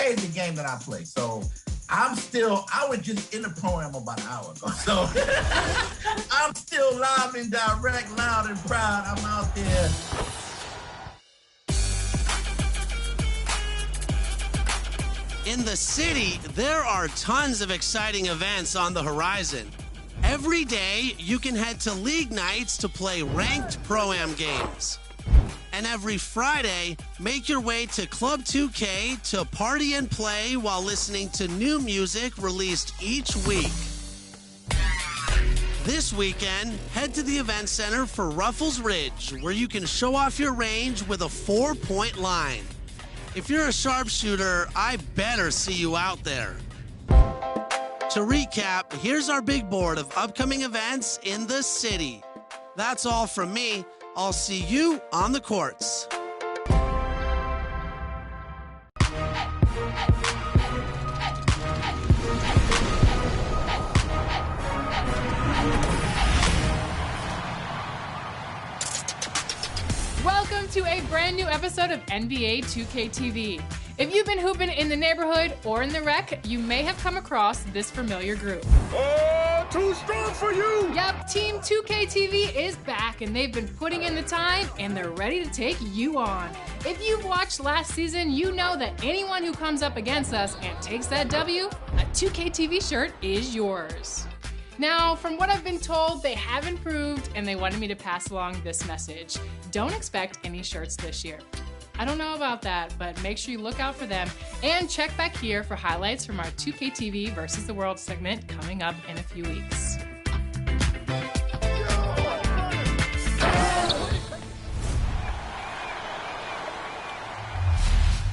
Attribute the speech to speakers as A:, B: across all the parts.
A: changed the game that I play. So I was just in the Pro-Am about an hour ago. So I'm still live and direct, loud and proud. I'm out there.
B: In the city, there are tons of exciting events on the horizon. Every day, you can head to league nights to play ranked Pro-Am games. And every Friday, make your way to Club 2K to party and play while listening to new music released each week. This weekend, head to the event center for Ruffles Ridge, where you can show off your range with a 4-point line. If you're a sharpshooter, I better see you out there. To recap, here's our big board of upcoming events in the city. That's all from me. I'll see you on the courts.
C: Welcome to a brand new episode of NBA 2K TV. If you've been hooping in the neighborhood or in the rec, you may have come across this familiar group.
D: Oh, too strong for you!
C: Yep, Team 2K TV is back, and they've been putting in the time, and they're ready to take you on. If you've watched last season, you know that anyone who comes up against us and takes that W, a 2K TV shirt is yours. Now, from what I've been told, they have improved, and they wanted me to pass along this message. Don't expect any shirts this year. I don't know about that, but make sure you look out for them and check back here for highlights from our 2K TV versus the World segment coming up in a few weeks.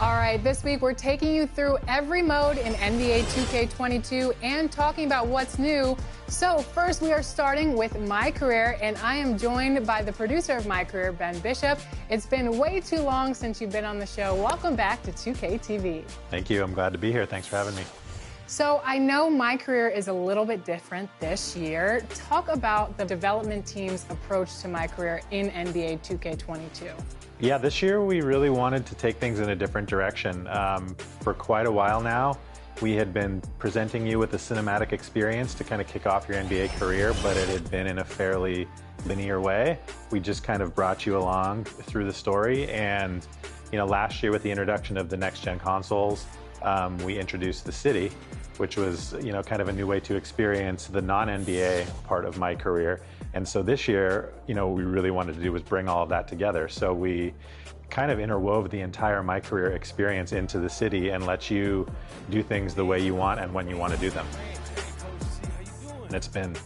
C: All right, this week we're taking you through every mode in NBA 2K22 and talking about what's new. So first we are starting with My Career, and I am joined by the producer of My Career, Ben Bishop. It's been way too long since you've been on the show. Welcome back to 2K TV.
E: Thank you. I'm glad to be here. Thanks for having me.
C: So I know My Career is a little bit different this year. Talk about the development team's approach to My Career in NBA 2K22.
E: Yeah, this year we really wanted to take things in a different direction. For quite a while now, we had been presenting you with a cinematic experience to kind of kick off your NBA career, but it had been in a fairly linear way. We just kind of brought you along through the story, and last year with the introduction of the next-gen consoles, we introduced the city, which was kind of a new way to experience the non-NBA part of My Career. And so this year, what we really wanted to do was bring all of that together. So we kind of interwove the entire My Career experience into the city and let you do things the way you want and when you want to do them. And it's been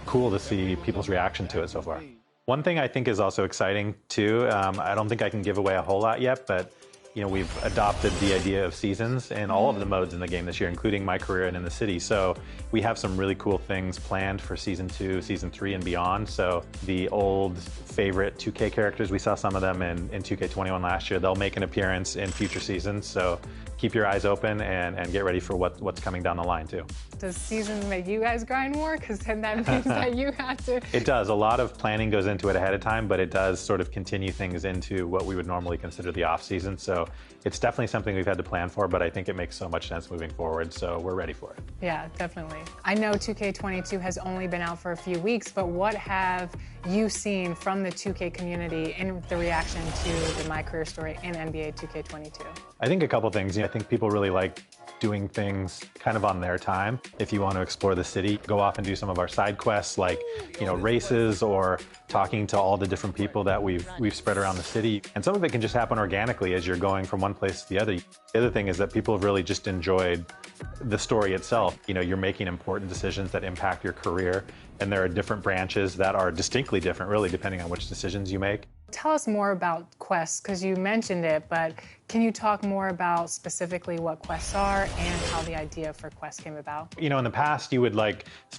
E: cool to see people's reaction to it so far. One thing I think is also exciting too, I don't think I can give away a whole lot yet, but we've adopted the idea of seasons in all of the modes in the game this year, including My Career and in the city. So we have some really cool things planned for Season 2, Season 3, and beyond. So the old favorite 2K characters, we saw some of them in 2K21 last year. They'll make an appearance in future seasons. So keep your eyes open and get ready for what's coming down the line too.
C: Does seasons make you guys grind more? Because then that means that you have to...
E: It does. A lot of planning goes into it ahead of time, but it does sort of continue things into what we would normally consider the off season. So it's definitely something we've had to plan for, but I think it makes so much sense moving forward, so we're ready for it.
C: Yeah, definitely. I know 2K22 has only been out for a few weeks, but what have you seen from the 2K community in the reaction to the My Career story in NBA 2K22?
E: I think a couple things. I think people really like doing things kind of on their time. If you want to explore the city, go off and do some of our side quests like, races or talking to all the different people that we've spread around the city. And some of it can just happen organically as you're going from one place to the other. The other thing is that people have really just enjoyed the story itself. You're making important decisions that impact your career, and there are different branches that are distinctly different, really, depending on which decisions you make.
C: Tell us more about quests, because you mentioned it, but can you talk more about specifically what quests are and how the idea for quests came about?
E: In the past, you would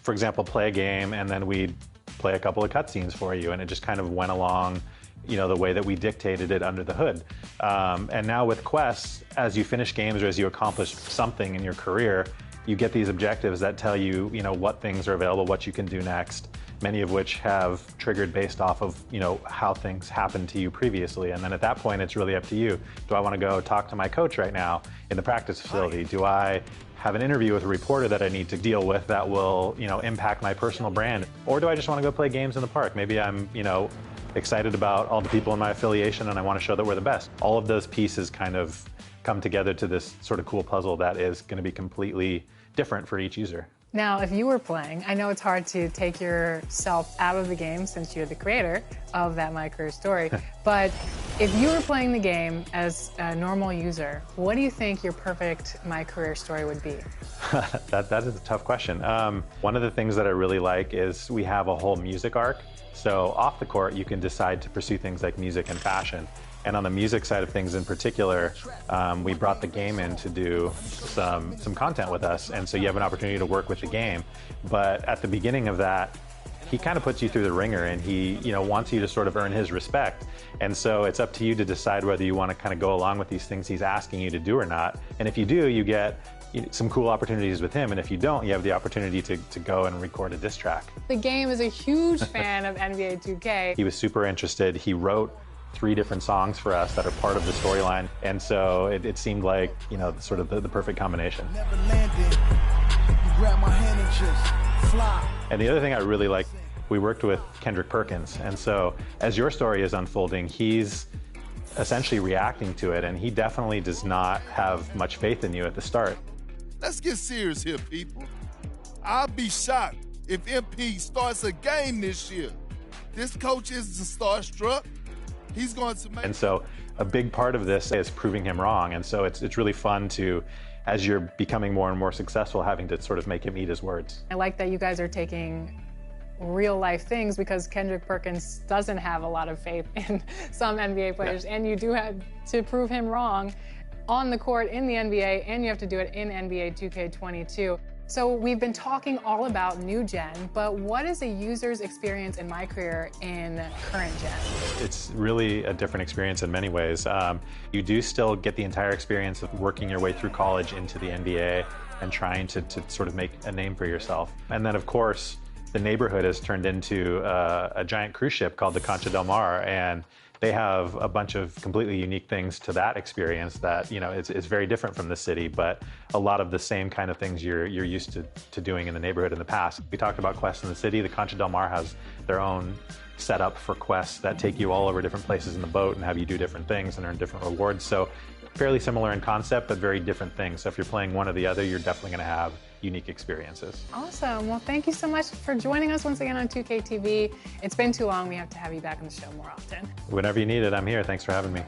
E: for example, play a game and then we'd play a couple of cutscenes for you, and it just kind of went along the way that we dictated it under the hood. And now with quests, as you finish games or as you accomplish something in your career, you get these objectives that tell you, what things are available, what you can do next. many of which have triggered based off of, how things happened to you previously. And then at that point, it's really up to you. Do I want to go talk to my coach right now in the practice facility? Do I have an interview with a reporter that I need to deal with that will, impact my personal brand? Or do I just want to go play games in the park? Maybe I'm, excited about all the people in my affiliation and I want to show that we're the best. All of those pieces kind of come together to this sort of cool puzzle that is going to be completely different for each user.
C: Now, if you were playing, I know it's hard to take yourself out of the game since you're the creator of that My Career Story, but if you were playing the game as a normal user, what do you think your perfect My Career Story would be?
E: That is a tough question. One of the things that I really like is we have a whole music arc. So off the court, you can decide to pursue things like music and fashion. And on the music side of things in particular, we brought the game in to do some content with us. And so you have an opportunity to work with the game. But at the beginning of that, he kind of puts you through the ringer and he, wants you to sort of earn his respect. And so it's up to you to decide whether you want to kind of go along with these things he's asking you to do or not. And if you do, you get some cool opportunities with him, and if you don't, you have the opportunity to go and record a diss track.
C: The game is a huge fan of NBA 2K.
E: He was super interested. He wrote 3 different songs for us that are part of the storyline, and so it seemed like, sort of the perfect combination.
F: Never landed. You grab my hand and just fly.
E: And the other thing I really like, we worked with Kendrick Perkins, and so as your story is unfolding, he's essentially reacting to it, and he definitely does not have much faith in you at the start.
D: Let's get serious here, people. I'll be shocked if MP starts a game this year. This coach is starstruck. He's going to make...
E: And so a big part of this is proving him wrong. And so it's really fun to, as you're becoming more and more successful, having to sort of make him eat his words.
C: I like that you guys are taking real life things because Kendrick Perkins doesn't have a lot of faith in some NBA players, and you do have to prove him wrong on the court in the NBA, and you have to do it in NBA 2K22. So we've been talking all about new gen, but what is a user's experience in My Career in current gen?
E: It's really a different experience in many ways. You do still get the entire experience of working your way through college into the NBA and trying to sort of make a name for yourself. And then of course, the neighborhood has turned into a giant cruise ship called the Concha del Mar, and they have a bunch of completely unique things to that experience that, it's very different from the city, but a lot of the same kind of things you're used to doing in the neighborhood in the past. We talked about quests in the city. The Concha del Mar has their own setup for quests that take you all over different places in the boat and have you do different things and earn different rewards. So fairly similar in concept, but very different things. So if you're playing one or the other, you're definitely going to have unique experiences.
C: Awesome. Well, thank you so much for joining us once again on 2K TV. It's been too long. We have to have you back on the show more often.
E: Whenever you need it, I'm here. Thanks for having me.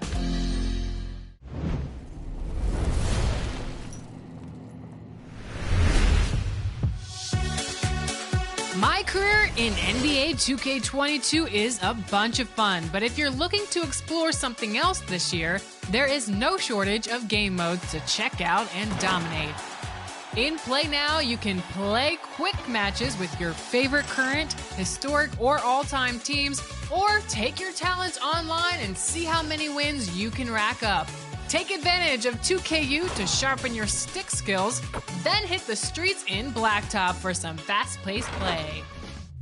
C: My Career in NBA 2K22 is a bunch of fun, but if you're looking to explore something else this year, there is no shortage of game modes to check out and dominate. In Play Now, you can play quick matches with your favorite current, historic, or all-time teams, or take your talents online and see how many wins you can rack up. Take advantage of 2KU to sharpen your stick skills, then hit the streets in Blacktop for some fast-paced play.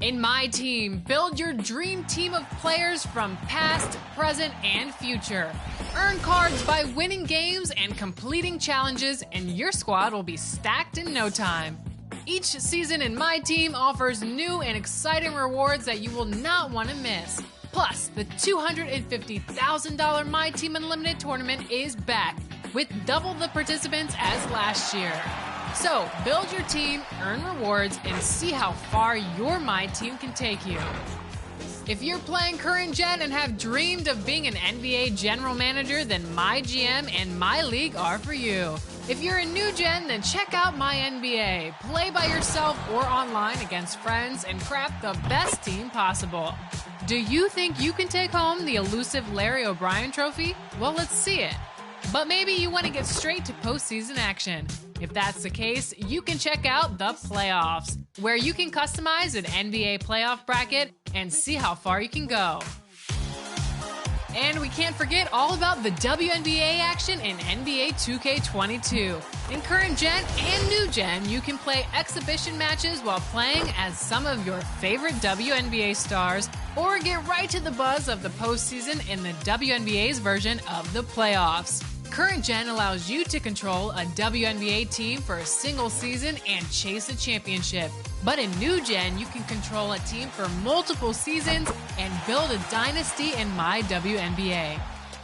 C: In My Team, build your dream team of players from past, present, and future. Earn cards by winning games and completing challenges, and your squad will be stacked in no time. Each season in My Team offers new and exciting rewards that you will not want to miss. Plus, the $250,000 My Team Unlimited tournament is back, with double the participants as last year. So, build your team, earn rewards, and see how far your My Team can take you. If you're playing current gen and have dreamed of being an NBA general manager, then MyGM and MyLEAGUE are for you. If you're a new gen, then check out MyNBA. Play by yourself or online against friends and craft the best team possible. Do you think you can take home the elusive Larry O'Brien trophy? Well, let's see it. But maybe you want to get straight to postseason action. If that's the case, you can check out the playoffs, where you can customize an NBA playoff bracket and see how far you can go. And we can't forget all about the WNBA action in NBA 2K22. In current gen and new gen, you can play exhibition matches while playing as some of your favorite WNBA stars, or get right to the buzz of the postseason in the WNBA's version of the playoffs. Current gen allows you to control a WNBA team for a single season and chase a championship. But in new gen, you can control a team for multiple seasons and build a dynasty in MyWNBA.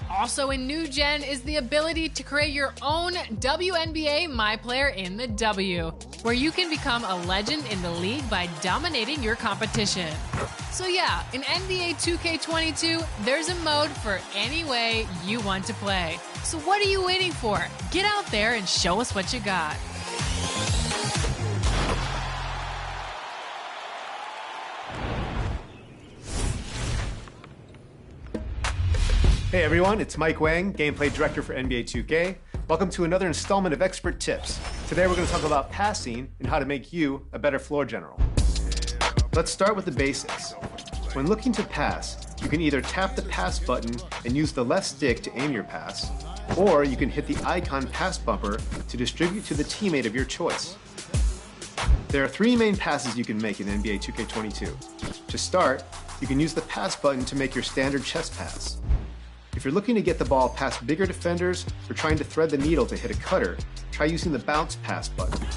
C: Also in new gen is the ability to create your own WNBA MyPlayer in the W, where you can become a legend in the league by dominating your competition. So yeah, in NBA 2K22, there's a mode for any way you want to play. So what are you waiting for? Get out there and show us what you got.
G: Hey everyone, it's Mike Wang, Gameplay Director for NBA 2K. Welcome to another installment of Expert Tips. Today we're going to talk about passing and how to make you a better floor general. Let's start with the basics. When looking to pass, you can either tap the pass button and use the left stick to aim your pass, or you can hit the icon pass bumper to distribute to the teammate of your choice. There are three main passes you can make in NBA 2K22. To start, you can use the pass button to make your standard chest pass. If you're looking to get the ball past bigger defenders or trying to thread the needle to hit a cutter, try using the bounce pass button.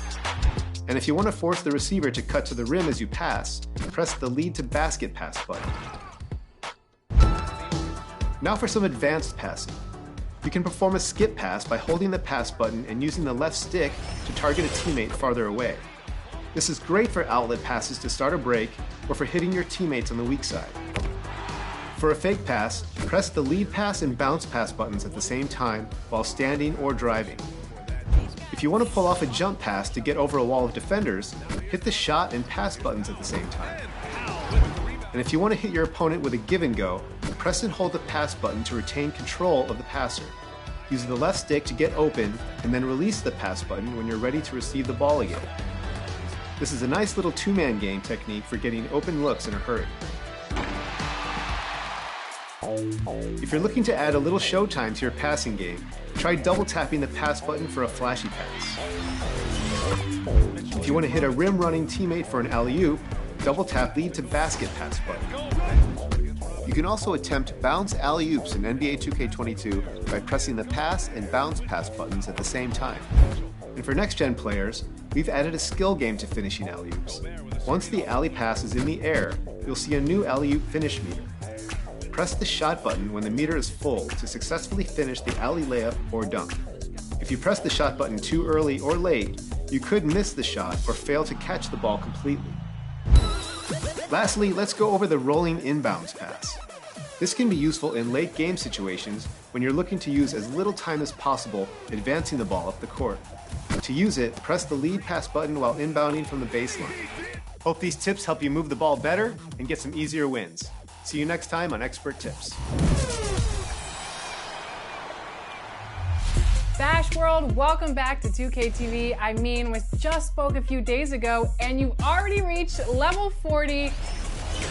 G: And if you want to force the receiver to cut to the rim as you pass, press the lead to basket pass button. Now for some advanced passing. You can perform a skip pass by holding the pass button and using the left stick to target a teammate farther away. This is great for outlet passes to start a break or for hitting your teammates on the weak side. For a fake pass, press the lead pass and bounce pass buttons at the same time while standing or driving. If you want to pull off a jump pass to get over a wall of defenders, hit the shot and pass buttons at the same time. And if you want to hit your opponent with a give and go, press and hold the pass button to retain control of the passer. Use the left stick to get open and then release the pass button when you're ready to receive the ball again. This is a nice little two-man game technique for getting open looks in a hurry. If you're looking to add a little showtime to your passing game, try double tapping the pass button for a flashy pass. If you want to hit a rim running teammate for an alley-oop, double tap lead to basket pass button. You can also attempt bounce alley-oops in NBA 2K22 by pressing the pass and bounce pass buttons at the same time. And for next-gen players, we've added a skill game to finishing alley-oops. Once the alley pass is in the air, you'll see a new alley-oop finish meter. Press the shot button when the meter is full to successfully finish the alley layup or dunk. If you press the shot button too early or late, you could miss the shot or fail to catch the ball completely. Lastly, let's go over the rolling inbounds pass. This can be useful in late game situations when you're looking to use as little time as possible advancing the ball up the court. To use it, press the lead pass button while inbounding from the baseline. Hope these tips help you move the ball better and get some easier wins. See you next time on Expert Tips.
C: Bash World, welcome back to 2K TV. I mean, we just spoke a few days ago and you already reached level 40.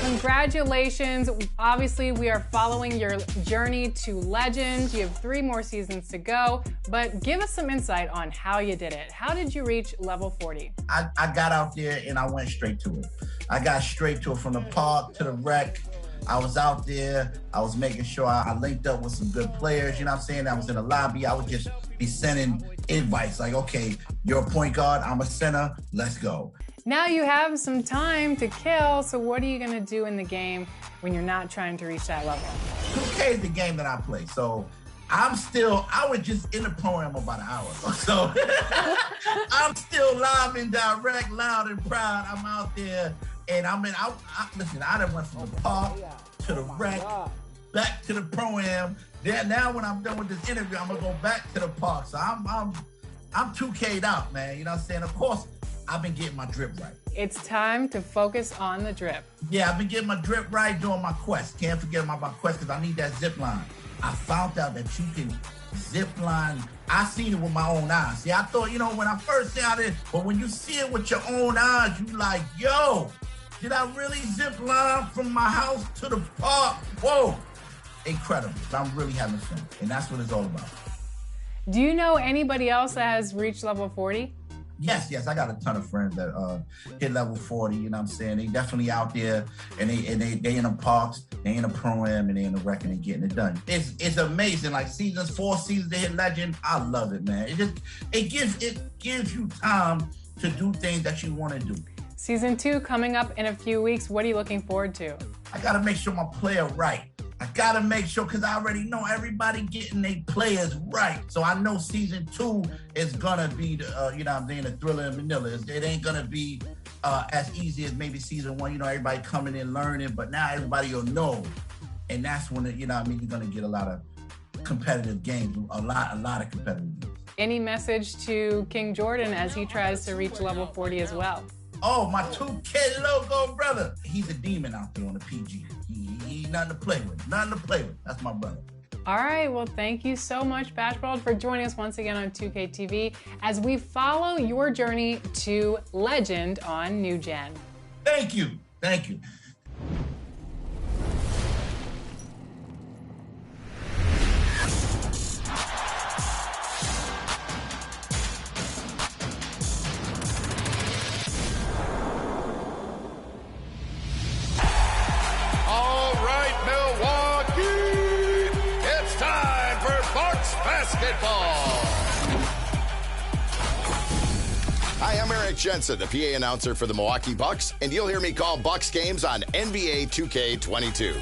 C: Congratulations. Obviously, we are following your journey to legend. You have 3 more seasons to go, but give us some insight on how you did it. How did you reach level 40?
A: I got out there and I went straight to it. I got straight to it from the park to the rec. I was out there. I was making sure I linked up with some good players. You know what I'm saying? I was in the lobby. I would just be sending invites like, okay, you're a point guard. I'm a center. Let's go.
C: Now you have some time to kill. So what are you going to do in the game when you're not trying to reach that level?
A: 2K is the game that I play. So I was just in the program about an hour ago. So I'm still live and direct, loud and proud. I'm out there. And listen, I done went from the park to the rec, back to the pro-am. Now when I'm done with this interview, I'm gonna go back to the park. So I'm 2K'd out, man. You know what I'm saying? Of course, I've been getting my drip right.
C: It's time to focus on the drip.
A: Yeah, I've been getting my drip right doing my quest. Can't forget about my quest because I need that zip line. I found out that you can zip line. I seen it with my own eyes. See, I thought, when I first saw it, but when you see it with your own eyes, you like, yo, did I really zip line from my house to the park? Whoa. incredible. I'm really having fun, and that's what it's all about.
C: Do you know anybody else that has reached level 40?
A: Yes, I got a ton of friends that hit level 40, you know what I'm saying? They definitely out there, and they in the parks, they in the pro-am, and they in the rec, and they getting it done. It's amazing. Like 4 seasons to hit legend, I love it, man. It gives you time to do things that you want to do.
C: Season 2 coming up in a few weeks. What are you looking forward to? I
A: got to make sure my player right. I got to make sure, because I already know everybody getting their players right. So I know season 2 is going to be, the thriller and vanilla. It ain't going to be as easy as maybe season 1. Everybody coming in learning, but now everybody will know. And that's when, you're going to get a lot of competitive games, a lot of competitive games.
C: Any message to King Jordan as he tries to reach level 40 as well?
A: Oh, my 2K logo brother. He's a demon out there on the PG. He's nothing to play with. That's my brother.
C: All right. Well, thank you so much, Bashbald, for joining us once again on 2K TV as we follow your journey to legend on New Gen.
A: Thank you.
H: Hi, I'm Eric Jensen, the PA announcer for the Milwaukee Bucks, and you'll hear me call Bucks games on NBA 2K22.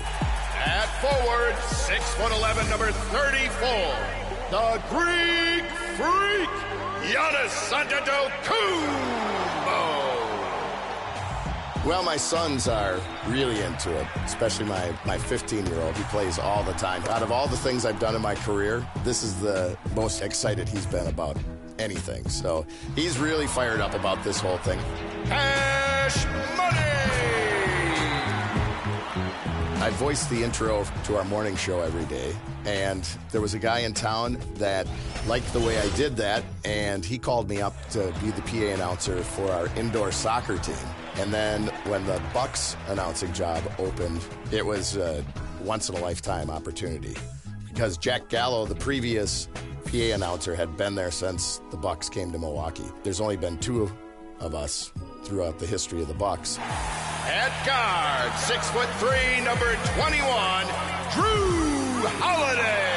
I: At forward, 6'11", number 34, the Greek Freak, Giannis Antetokounmpo.
H: Well, my sons are really into it, especially my 15-year-old. He plays all the time. Out of all the things I've done in my career, this is the most excited he's been about anything. So he's really fired up about this whole thing.
I: Cash money!
H: I voice the intro to our morning show every day, and there was a guy in town that liked the way I did that, and he called me up to be the PA announcer for our indoor soccer team. And then when the Bucks announcing job opened, it was a once-in-a-lifetime opportunity because Jack Gallo, the previous PA announcer, had been there since the Bucks came to Milwaukee. There's only been 2 of us throughout the history of the Bucks.
I: At guard, 6'3", number 21, Drew Holiday.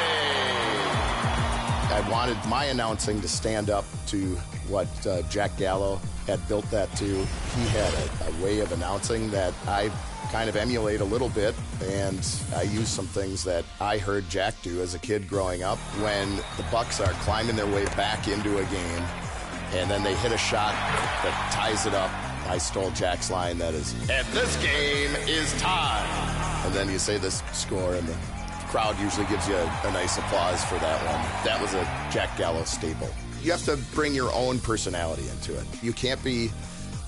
H: I wanted my announcing to stand up to what Jack Gallo had built that to. He had a way of announcing that I kind of emulate a little bit, and I use some things that I heard Jack do as a kid growing up. When the Bucks are climbing their way back into a game, and then they hit a shot that ties it up, I stole Jack's line that is,
I: "And this game is tied."
H: And then you say this score, and the crowd usually gives you a nice applause for that one. That was a Jack Gallo staple. You have to bring your own personality into it. You can't be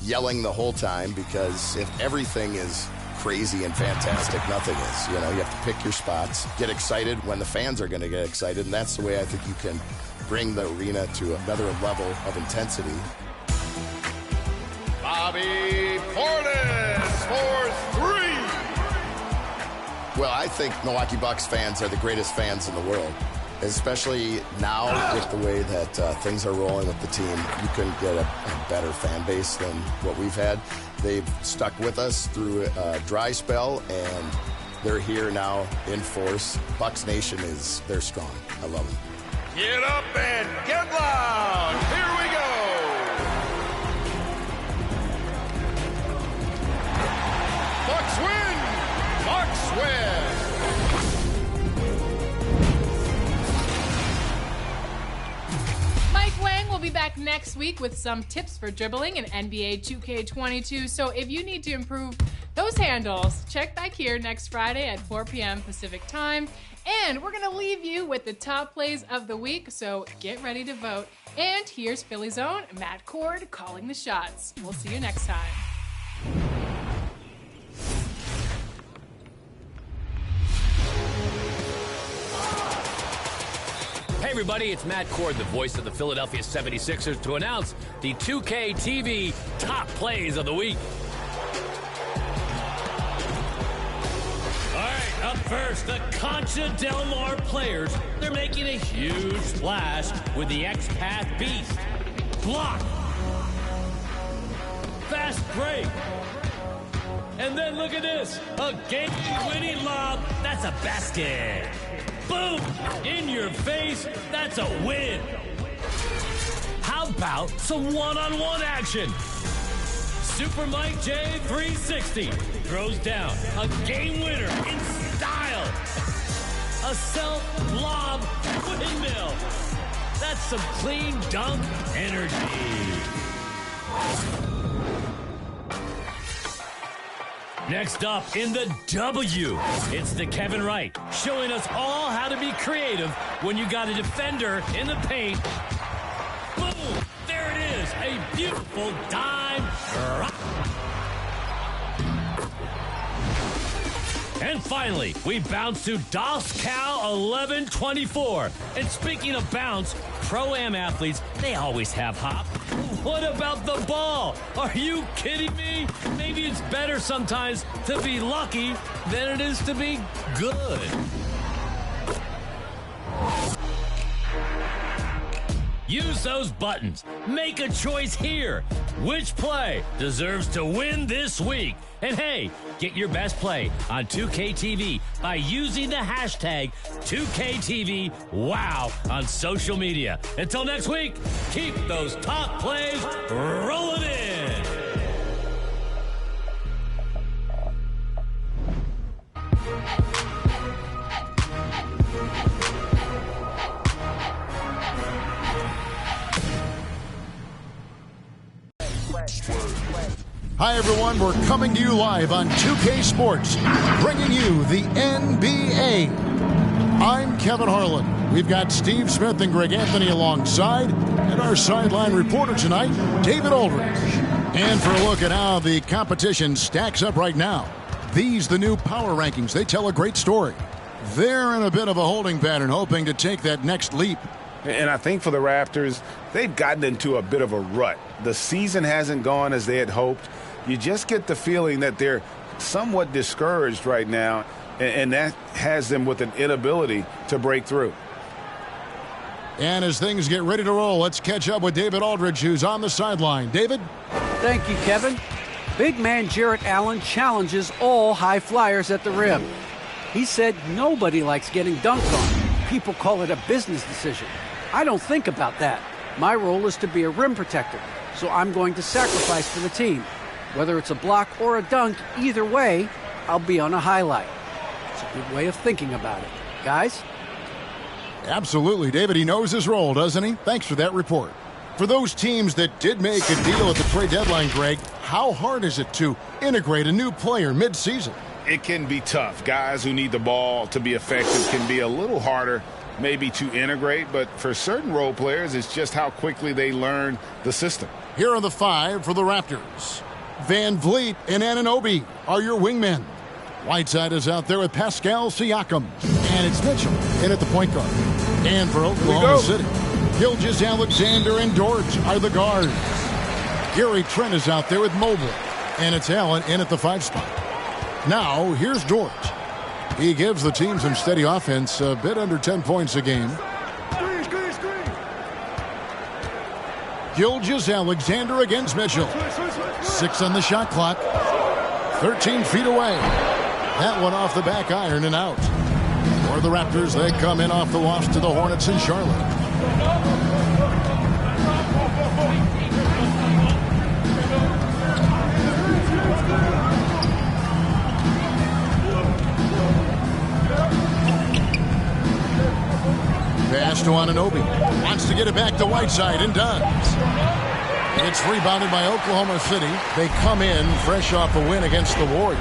H: yelling the whole time, because if everything is crazy and fantastic, nothing is. You have to pick your spots, get excited when the fans are going to get excited, and that's the way I think you can bring the arena to another level of intensity.
I: Bobby Portis for 3.
H: Well, I think Milwaukee Bucks fans are the greatest fans in the world, especially now with the way that things are rolling with the team. You couldn't get a better fan base than what we've had. They've stuck with us through a dry spell, and they're here now in force. Bucks Nation they're strong. I love them.
I: Get up and get loud. Here we go. Bucks win. Bucks win.
C: Mike Wang will be back next week with some tips for dribbling in NBA 2K22. So if you need to improve those handles, check back here next Friday at 4 p.m. Pacific time. And we're going to leave you with the top plays of the week, so get ready to vote. And here's Philly's own Matt Cord calling the shots. We'll see you next time.
J: Hey everybody, it's Matt Cord, the voice of the Philadelphia 76ers, to announce the 2K TV top plays of the week.
K: All right,
J: Up first, the Concha Del Mar players. They're making a huge splash with the X-Path Beast. Block. Fast break. And then look at this. A game-winning lob. That's a basket. Boom. In your face. That's a win. How about some one-on-one action? Super Mike J 360 throws down a game winner in style. A self-lob windmill. That's some clean dunk energy. Next up in the W, it's the Kevin Wright showing us all how to be creative when you got a defender in the paint. Boom! There it is, a beautiful dime drop. And finally, we bounce to DOSCAL 1124. And speaking of bounce, Pro-Am athletes, they always have hop. What about the ball? Are you kidding me? Maybe it's better sometimes to be lucky than it is to be good. Use those buttons. Make a choice here. Which play deserves to win this week? And hey, get your best play on 2KTV by using the hashtag 2KTVWOW on social media. Until next week, keep those top plays rolling in.
K: Hi, everyone. We're coming to you live on 2K Sports, bringing you the NBA. I'm Kevin Harlan. We've got Steve Smith and Greg Anthony alongside, and our sideline reporter tonight, David Aldridge. And for a look at how the competition stacks up right now, these the new power rankings. They tell a great story. They're in a bit of a holding pattern, hoping to take that next leap.
L: And I think for the Raptors, they've gotten into a bit of a rut. The season hasn't gone as they had hoped. You just get the feeling that they're somewhat discouraged right now, and that has them with an inability to break through.
K: And as things get ready to roll, let's catch up with David Aldridge, who's on the sideline. David?
M: Thank you, Kevin. Big man Jarrett Allen challenges all high flyers at the rim. He said nobody likes getting dunked on. People call it a business decision. I don't think about that. My role is to be a rim protector, so I'm going to sacrifice for the team. Whether it's a block or a dunk, either way, I'll be on a highlight. It's a good way of thinking about it. Guys?
K: Absolutely, David. He knows his role, doesn't he? Thanks for that report. For those teams that did make a deal at the trade deadline, Greg, how hard is it to integrate a new player mid-season?
L: It can be tough. Guys who need the ball to be effective can be a little harder maybe to integrate, but for certain role players, it's just how quickly they learn the system.
K: Here are the five for the Raptors. Van Vliet and Anunoby are your wingmen. Whiteside is out there with Pascal Siakam. And it's Mitchell in at the point guard. And for Oklahoma City, Gilgeous-Alexander and Dort are the guards. Gary Trent is out there with Mobley. And it's Allen in at the 5 spot. Now, here's Dort. He gives the team some steady offense, a bit under 10 points a game. Gilgeous-Alexander against Mitchell. 6 on the shot clock. 13 feet away. That one off the back iron and out. For the Raptors, they come in off the loss to the Hornets in Charlotte. Pass to Anunoby. Wants to get it back to Whiteside and does. It's rebounded by Oklahoma City. They come in fresh off a win against the Warriors.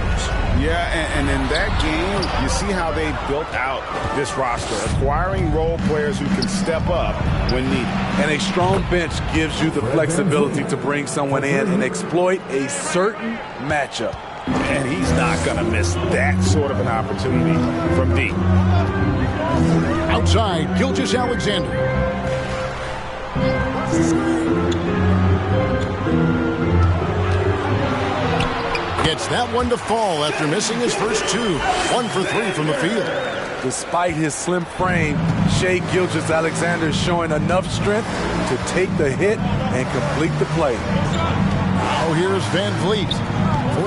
L: Yeah, and in that game, you see how they built out this roster, acquiring role players who can step up when needed.
N: And a strong bench gives you the flexibility to bring someone in and exploit a certain matchup.
L: And he's not going to miss that sort of an opportunity from deep.
K: Outside, Gilgeous-Alexander. Gets gets that one to fall after missing his first two. 1 for 3 from the field.
N: Despite his slim frame, Shai Gilgeous-Alexander is showing enough strength to take the hit and complete the play.
K: Now here's Van Vliet.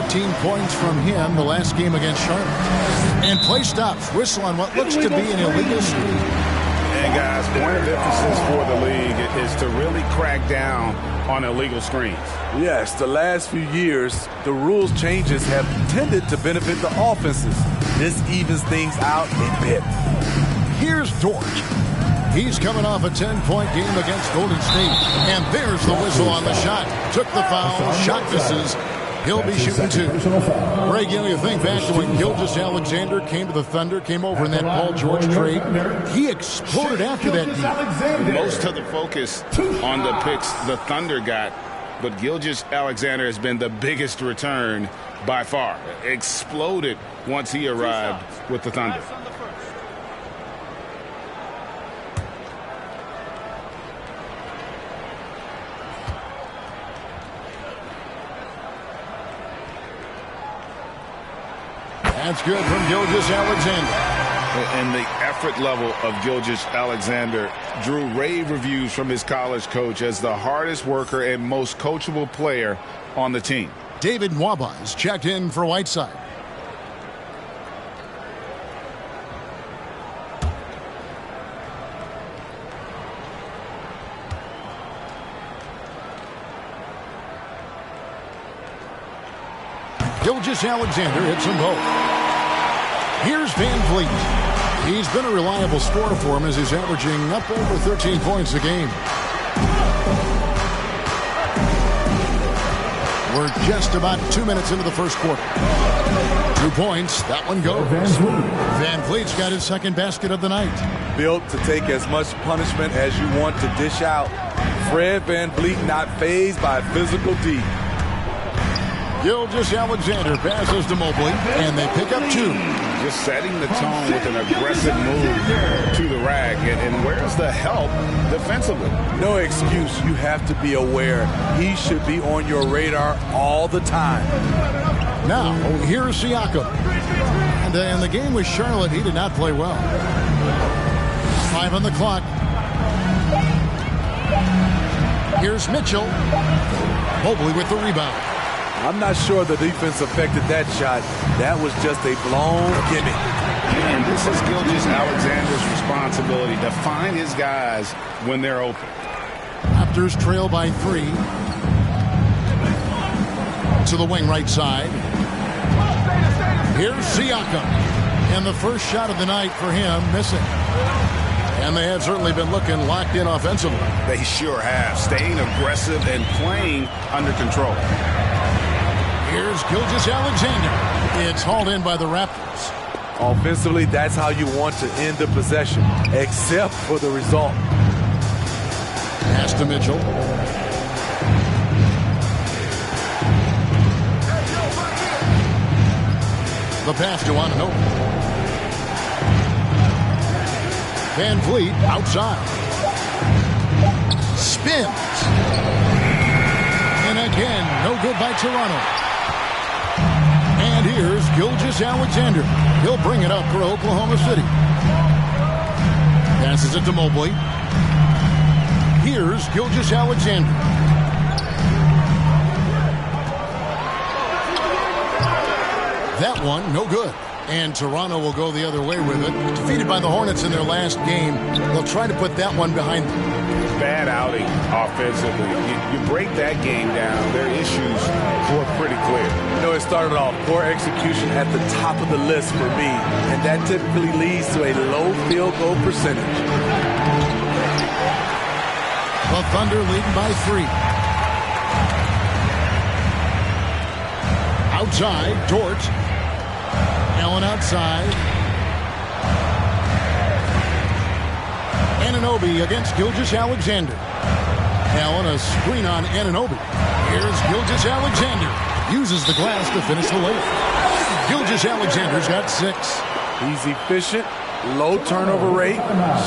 K: 14 points from him the last game against Charlotte. And play stops. Whistle on what looks to be an illegal screen.
L: And guys, point of emphasis for the league is to really crack down on illegal screens.
N: Yes, the last few years, the rules changes have tended to benefit the offenses. This evens things out a bit.
K: Here's Dort. He's coming off a 10-point game against Golden State. And there's the whistle on the shot. Took the foul. Shot misses. He'll be shooting 2. Greg, you think back to when Gilgeous-Alexander came to the Thunder, came over in that Paul George trade. He exploded after that deal.
L: Most of the focus on the picks the Thunder got, but Gilgeous-Alexander has been the biggest return by far. Exploded once he arrived with the Thunder.
K: That's good from Gilgeous-Alexander.
L: And the effort level of Gilgeous-Alexander drew rave reviews from his college coach as the hardest worker and most coachable player on the team.
K: David Nwaba is checked in for Whiteside. Gilgeous-Alexander hits them both. Here's Van Vliet. He's been a reliable scorer for him as he's averaging up over 13 points a game. We're just about 2 minutes into the first quarter. 2 points. That one goes. Van Vliet's got his second basket of the night.
N: Built to take as much punishment as you want to dish out. Fred Van Vliet not fazed by physical D.
K: Gilgeous-Alexander passes to Mobley, and they pick up 2.
L: Just setting the tone with an aggressive move to the rack. And where's the help defensively?
N: No excuse. You have to be aware. He should be on your radar all the time.
K: Now, here's Siakam. And in the game with Charlotte, he did not play well. 5 on the clock. Here's Mitchell. Mobley with the rebound.
N: I'm not sure the defense affected that shot. That was just a blown gimme.
L: And this is Gilgeous-Alexander's responsibility to find his guys when they're open.
K: Raptors trail by 3. To the wing right side. Here's Siakam. And the first shot of the night for him, missing. And they have certainly been looking locked in offensively.
L: They sure have. Staying aggressive and playing under control.
K: Here's Gilgeous-Alexander. It's hauled in by the Raptors.
N: Offensively, that's how you want to end the possession, except for the result.
K: Pass to Mitchell. The pass to Anunoby. Van Vliet outside. Spins. And again, no good by Toronto. And here's Gilgeous-Alexander. He'll bring it up for Oklahoma City. Passes it to Mobley. Here's Gilgeous-Alexander. That one, no good. And Toronto will go the other way with it. Defeated by the Hornets in their last game. They'll try to put that one behind them.
L: Bad outing offensively. You break that game down, their issues were pretty clear.
N: You know, it started off poor execution at the top of the list for me, and that typically leads to a low field goal percentage.
K: The Thunder leading by 3. Outside, Dort. Allen outside. Anunoby against Gilgeous-Alexander. Allen a screen on Anunoby. Here's Gilgeous-Alexander. Uses the glass to finish the layup. Gilgeous-Alexander's got 6.
N: He's efficient, low turnover rate.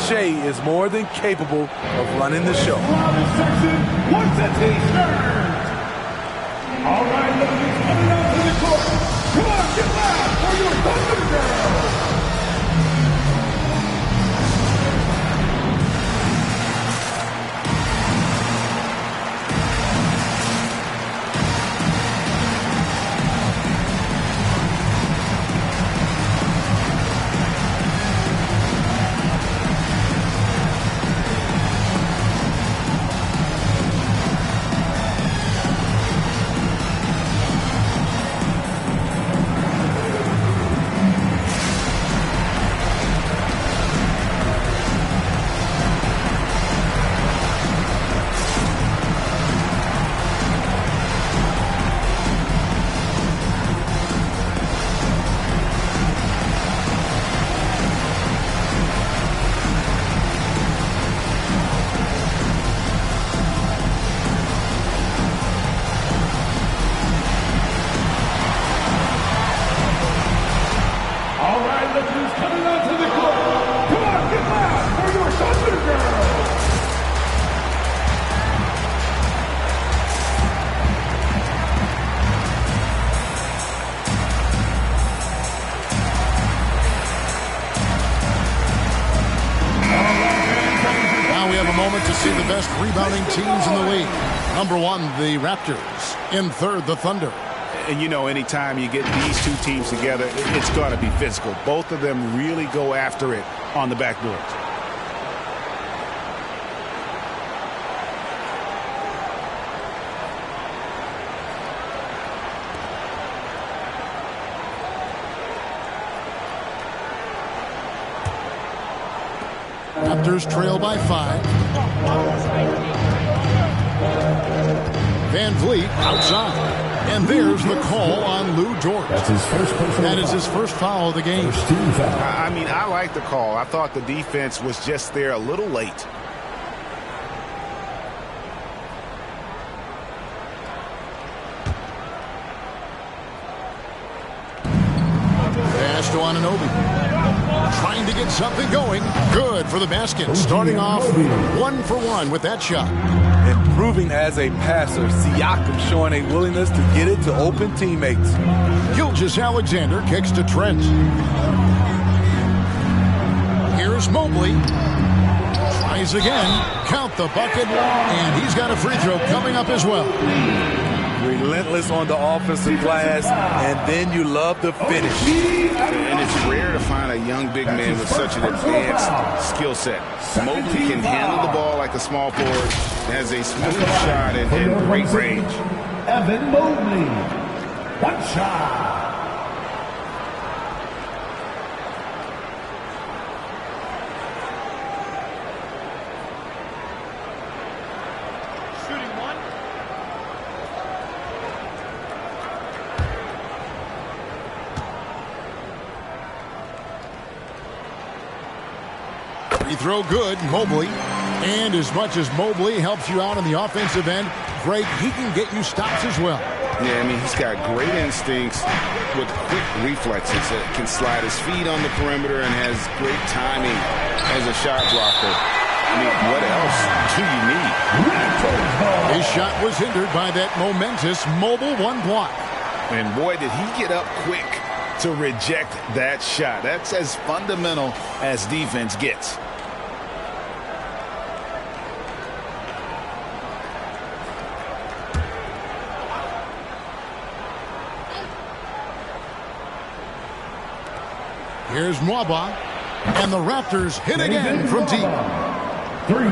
N: Shai is more than capable of running the show.
I: What's a t-shirt? All right, ladies, coming out to the court. Come on, get loud for your Thunder Girls!
K: To see the best rebounding teams in the league. Number 1, the Raptors. In third, the Thunder.
L: And you know, anytime you get these two teams together, it's going to be physical. Both of them really go after it on the backboard.
K: Raptors trail by 5. Van Vliet outside. And there's the call on Lou George.
O: That's his first personal
K: That is his first foul of the game.
L: I mean, I like the call. I thought the defense was just there a little late.
K: Pass to Anunoby. Trying to get something going. Good for the basket. Starting off 1 for 1 with that shot.
N: Improving as a passer, Siakam showing a willingness to get it to open teammates.
K: Gilgeous-Alexander kicks to Trent. Here's Mobley. Tries again. Count the bucket. And he's got a free throw coming up as well.
N: Relentless on the offensive glass, and then you love the finish.
L: And it's rare to find a young big man with such an advanced skill set. Mobley can handle the ball like a small forward, has a smooth shot and great range.
O: Evan Mobley, one shot.
K: Free throw good, Mobley. And as much as Mobley helps you out on the offensive end, Greg, he can get you stops as well.
L: Yeah, I mean, he's got great instincts with quick reflexes. Can slide his feet on the perimeter and has great timing as a shot blocker. I mean, what else do you need?
K: His shot was hindered by that momentous mobile one block.
L: And boy, did he get up quick to reject that shot. That's as fundamental as defense gets.
K: Here's Mwaba, and the Raptors hit again from deep.
O: 3.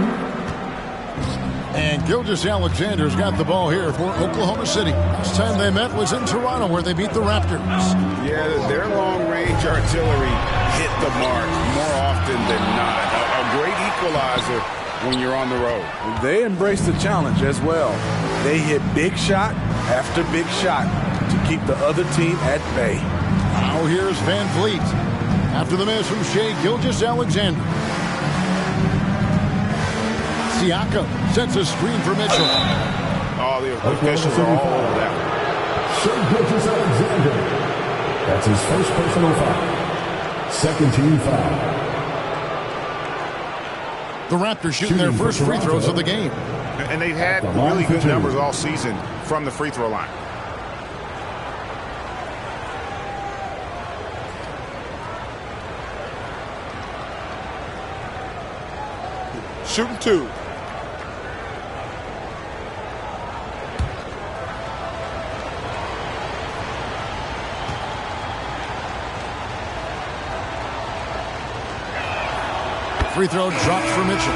K: And Gilgeous-Alexander's got the ball here for Oklahoma City. Last time they met was in Toronto, where they beat the Raptors.
L: Yeah, their long-range artillery hit the mark more often than not. A great equalizer when you're on the road.
N: They embrace the challenge as well. They hit big shot after big shot to keep the other team at bay.
K: Now here's Van Vliet. After the miss from Shai Gilgeous-Alexander. Siakam sets a screen for Mitchell.
L: Oh, the officials are all over that one.
O: Shai Gilgeous-Alexander. That's his first personal foul. Second team foul.
K: The Raptors shooting their first free throws of the game.
L: And they've had really good numbers all season from the free throw line.
D: shooting 2.
K: Free throw dropped for Mitchell.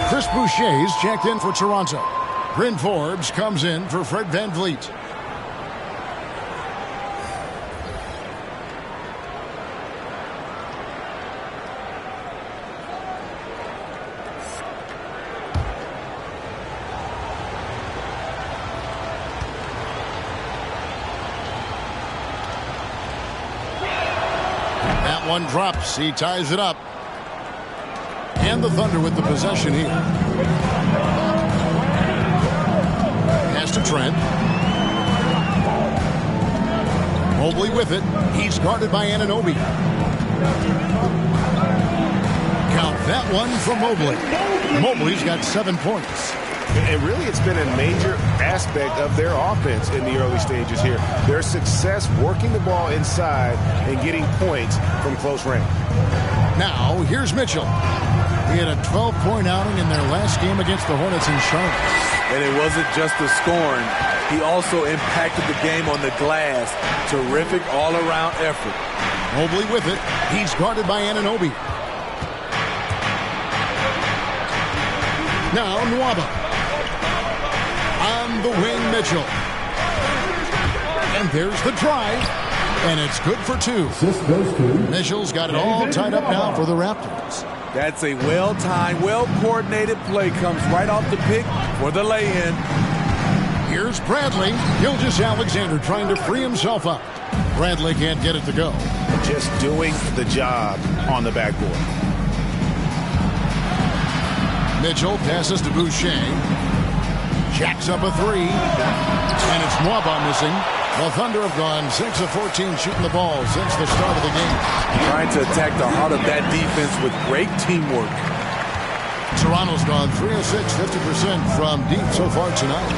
K: Chris Boucher's checked in for Toronto. Bryn Forbes comes in for Fred VanVleet. That one drops. He ties it up. And the Thunder with the possession here. Pass to Trent. Mobley with it. He's guarded by Anunoby. Count that one from Mobley. Mobley's got 7 points.
L: And really, it's been a major aspect of their offense in the early stages here. Their success working the ball inside and getting points from close range.
K: Now, here's Mitchell. He had a 12-point outing in their last game against the Hornets in Charlotte.
N: And it wasn't just the scoring. He also impacted the game on the glass. Terrific all-around effort.
K: Mobley with it. He's guarded by Anunoby. Now Nwaba. On the wing, Mitchell. And there's the drive. And it's good for 2. Mitchell's got it all tied up now for the Raptors.
N: That's a well-timed, well-coordinated play. Comes right off the pick for the lay-in.
K: Here's Bradley. Gilgeous-Alexander trying to free himself up. Bradley can't get it to go.
L: Just doing the job on the backboard.
K: Mitchell passes to Boucher. Jacks up a 3. And it's Nwaba missing. The Thunder have gone 6 of 14 shooting the ball since the start of the game.
N: Trying to attack the heart of that defense with great teamwork.
K: Toronto's gone 3 of 6, 50% from deep so far tonight.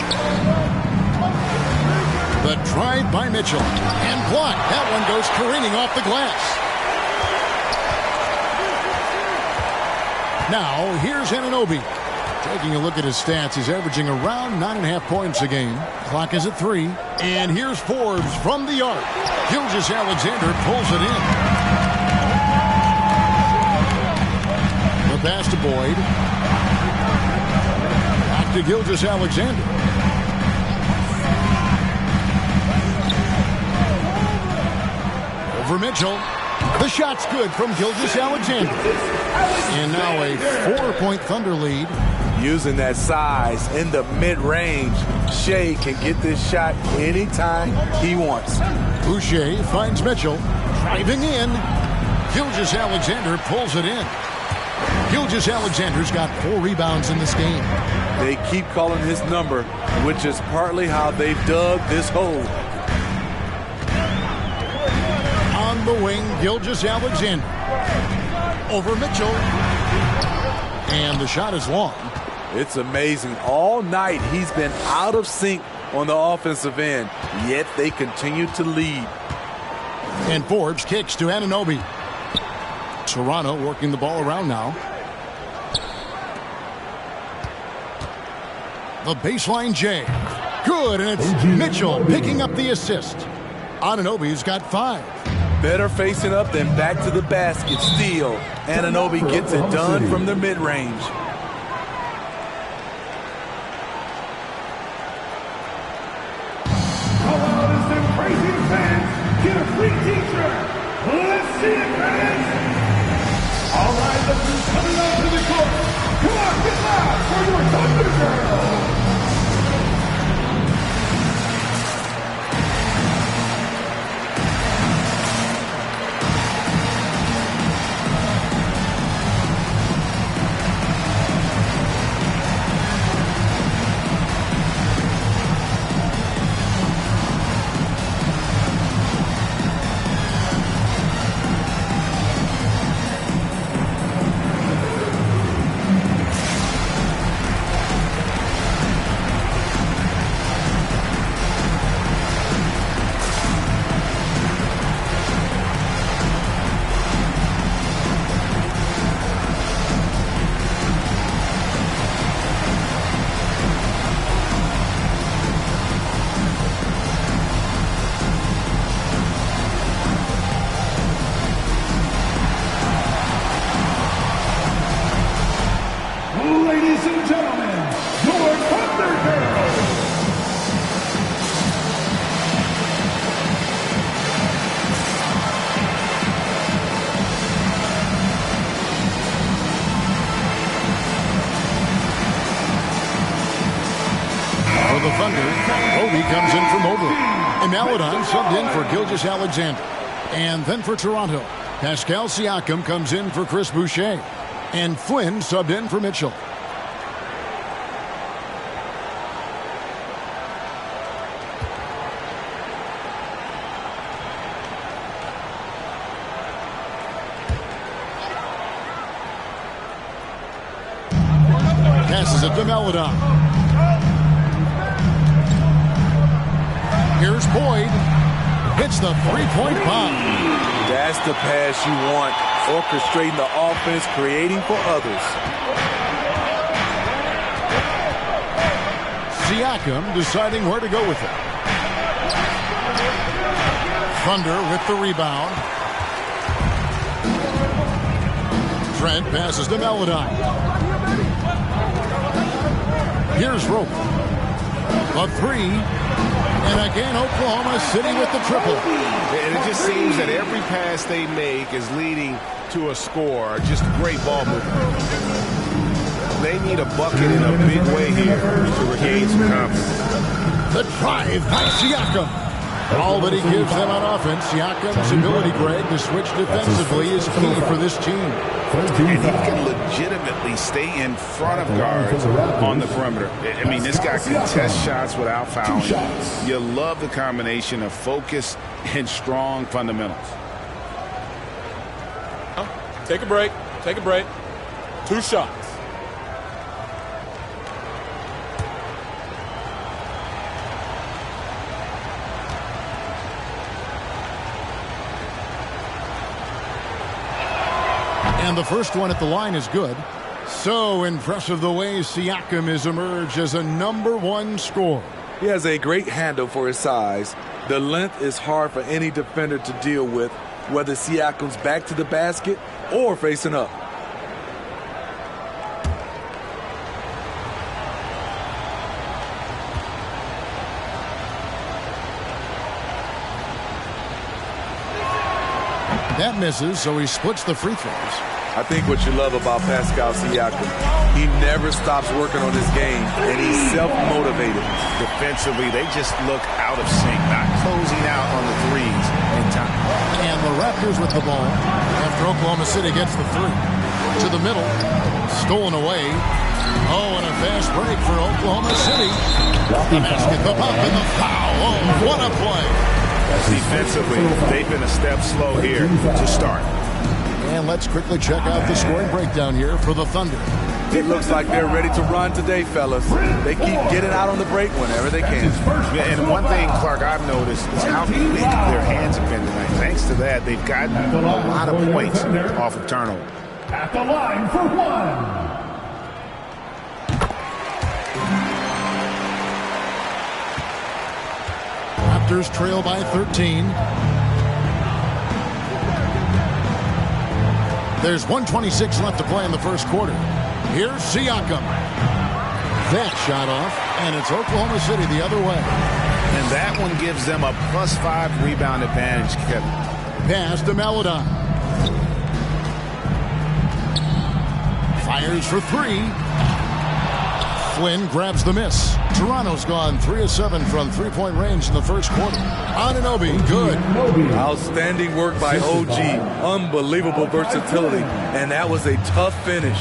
K: The drive by Mitchell. And blocked. That one goes careening off the glass. Now, here's Anunoby. Taking a look at his stats, he's averaging around 9.5 points a game. Clock is at 3. And here's Forbes from the arc. Gilgeous-Alexander pulls it in. The pass to Boyd. Back to Gilgeous-Alexander. Over Mitchell. The shot's good from Gilgeous-Alexander. And now a 4-point Thunder lead.
N: Using that size in the mid-range, Shea can get this shot anytime he wants.
K: Boucher finds Mitchell. Driving in. Gilgeous-Alexander pulls it in. Gilgeous-Alexander's got 4 rebounds in this game.
N: They keep calling his number, which is partly how they've dug this hole.
K: On the wing, Gilgeous-Alexander. Over Mitchell. And the shot is long.
N: It's amazing. All night he's been out of sync on the offensive end, yet they continue to lead.
K: And Forbes kicks to Anunoby. Toronto working the ball around now. The baseline J. Good, and it's Mitchell picking up the assist. Anunoby's got 5.
N: Better facing up than back to the basket steal. Anunoby gets it done from the mid-range.
I: Get a free t-shirt. Let's see it, fans. All right, look who's coming onto the court. Come on, get loud for your Thunder Girls.
K: Roby comes in for Mobley. And Maladon subbed in for Gilgeous-Alexander. And then for Toronto, Pascal Siakam comes in for Chris Boucher. And Flynn subbed in for Mitchell. Passes it to Maladon. Here's Boyd. Hits the three-point bomb.
N: That's the pass you want. Orchestrating the offense, creating for others.
K: Siakam deciding where to go with it. Thunder with the rebound. Trent passes to Maladon. Here's Rope. A three. And again, Oklahoma City with the triple.
L: And it just seems that every pass they make is leading to a score. Just great ball movement. They need a bucket in a big way here to regain some confidence.
K: The drive by Siakam. All that he gives them on offense, Siakam's ability, Greg, to switch defensively is key for this team.
L: And he can legitimately stay in front of guards on the perimeter. I mean, this guy can test shots without fouling. You love the combination of focus and strong fundamentals.
P: Take a break. Take a break. 2 shots.
K: And the first one at the line is good. So impressive the way Siakam has emerged as a #1 scorer.
N: He has a great handle for his size. The length is hard for any defender to deal with, whether Siakam's back to the basket or facing up.
K: That misses, so he splits the free throws.
N: I think what you love about Pascal Siakam, he never stops working on his game, and he's self-motivated.
L: Defensively, they just look out of sync, not closing out on the threes in time.
K: And the Raptors with the ball after Oklahoma City gets the three. To the middle, stolen away. Oh, and a fast break for Oklahoma City. The basket, the pump, and the foul. Oh, what a play.
L: Defensively, they've been a step slow here to start.
K: And let's quickly check out the scoring breakdown here for the Thunder.
N: It looks like they're ready to run today, fellas. They keep getting out on the break whenever they can.
L: And one thing, Clark, I've noticed is how quick their hands have been tonight. Thanks to that, they've gotten a lot of points off of turnover.
I: At the line for one.
K: Raptors trail by 13. There's 1:26 left to play in the first quarter. Here's Siakam. That shot off, and it's Oklahoma City the other way.
L: And that one gives them a +5 rebound advantage, Kevin.
K: Pass to Maladon. Fires for three. Flynn grabs the miss. Toronto's gone 3 of 7 from three-point range in the first quarter. Anunoby, good.
N: Outstanding work by OG. Unbelievable versatility. And that was a tough finish.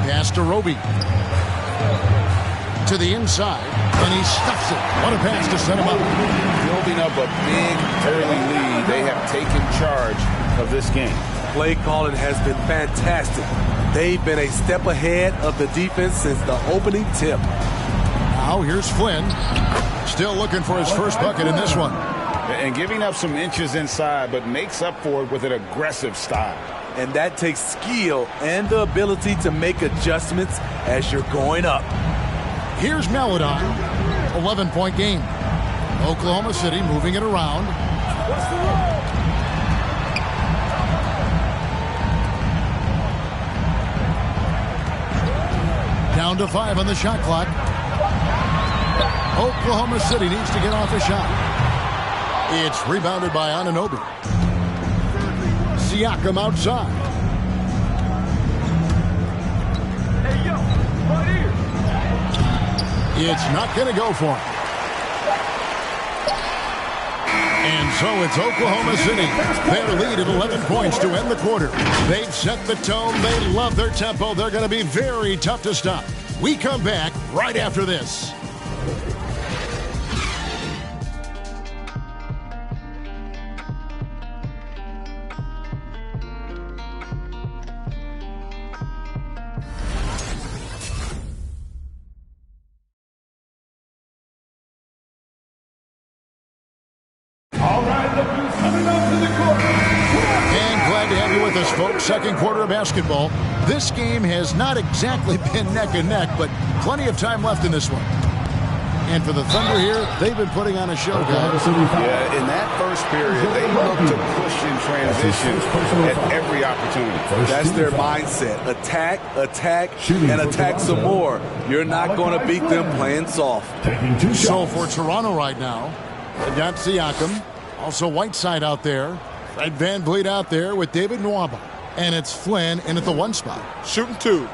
K: Pass to Roby. To the inside, and he stuffs it. What a pass to set him up.
L: Building up a big early lead. They have taken charge of this game.
N: Play calling has been fantastic. They've been a step ahead of the defense since the opening tip.
K: Now here's Flynn. Still looking for his first bucket in this one.
L: And giving up some inches inside, but makes up for it with an aggressive style.
N: And that takes skill and the ability to make adjustments as you're going up.
K: Here's Maladon. 11-point game. Oklahoma City moving it around. Down to 5 on the shot clock. Oklahoma City needs to get off a shot. It's rebounded by Anunoby. Siakam outside.
I: Hey, yo, right here.
K: It's not going to go for him. And so it's Oklahoma City. Their lead at 11 points to end the quarter. They've set the tone. They love their tempo. They're going to be very tough to stop. We come back right after this. Folks, second quarter of basketball. This game has not exactly been neck and neck, but plenty of time left in this one. And for the Thunder here, they've been putting on a show, guys.
L: Yeah, in that first period, they look to push in transition at every opportunity.
N: That's their mindset. Attack, attack, and attack some more. You're not going to beat them playing soft.
K: So for Toronto right now, they got Siakam, also Whiteside out there. Fred VanVleet out there with David Nwaba. And it's Flynn in at the 1 spot.
P: Shooting 2.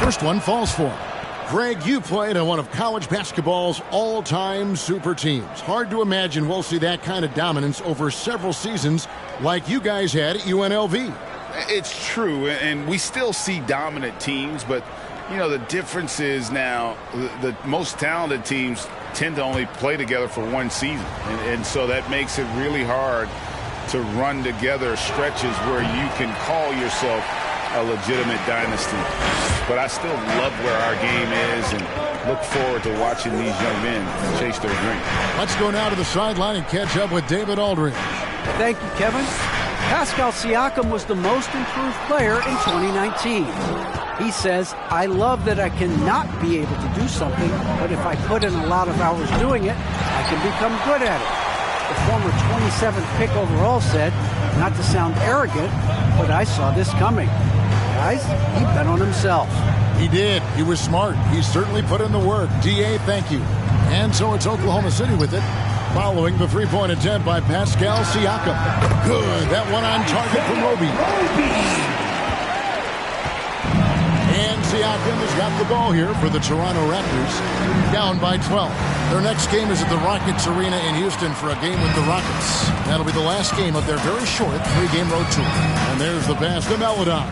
K: First one falls for him. Greg, you played on one of college basketball's all-time super teams. Hard to imagine we'll see that kind of dominance over several seasons like you guys had at UNLV.
L: It's true, and we still see dominant teams, but you know, the difference is now the most talented teams tend to only play together for one season. And so that makes it really hard to run together stretches where you can call yourself a legitimate dynasty. But I still love where our game is and look forward to watching these young men chase their dream.
K: Let's go now to the sideline and catch up with David Aldridge.
M: Thank you, Kevin. Pascal Siakam was the most improved player in 2019. He says, I love that I cannot be able to do something, but if I put in a lot of hours doing it, I can become good at it. The former 27th pick overall said, not to sound arrogant, but I saw this coming. Guys, he bet on himself.
K: He did. He was smart. He certainly put in the work. DA, thank you. And so it's Oklahoma City with it, following the three-point attempt by Pascal Siakam. Good. That one on target from Roby. And Siakam has got the ball here for the Toronto Raptors, down by 12. Their next game is at the Rockets Arena in Houston for a game with the Rockets. That'll be the last game of their very short 3-game road tour. And there's the pass to Meladon.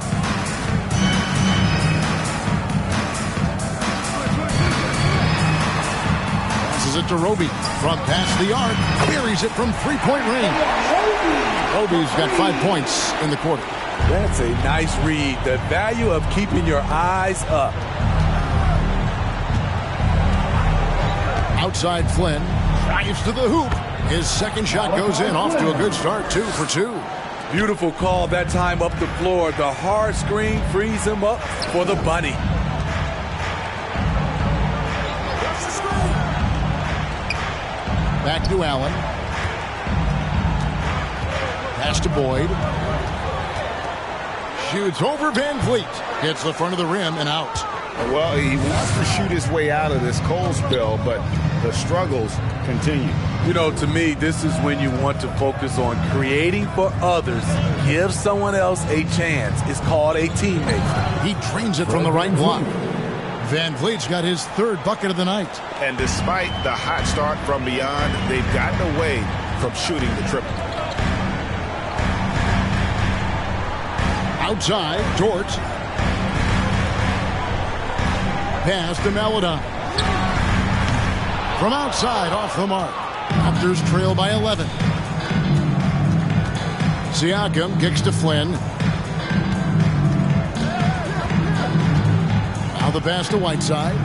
K: Passes it to Roby from past the arc. Buries it from three-point range. Roby's got 5 points in the quarter.
N: That's a nice read. The value of keeping your eyes up.
K: Outside Flynn drives to the hoop. His second shot goes in. Off to a good start. 2 for 2.
N: Beautiful call that time up the floor. The hard screen frees him up for the bunny.
K: Back to Allen. Pass to Boyd. Shoots over VanVleet. Hits the front of the rim and out.
L: Well, he wants to shoot his way out of this cold spell, but the struggles continue.
N: You know, to me, this is when you want to focus on creating for others. Give someone else a chance. It's called a teammate.
K: He drains it from the right block. VanVleet's got his third bucket of the night.
L: And despite the hot start from beyond, they've gotten away from shooting the triple.
K: Outside, Dort. Pass to Meladon. From outside, off the mark. Raptors trail by 11. Siakam kicks to Flynn. Now the pass to Whiteside.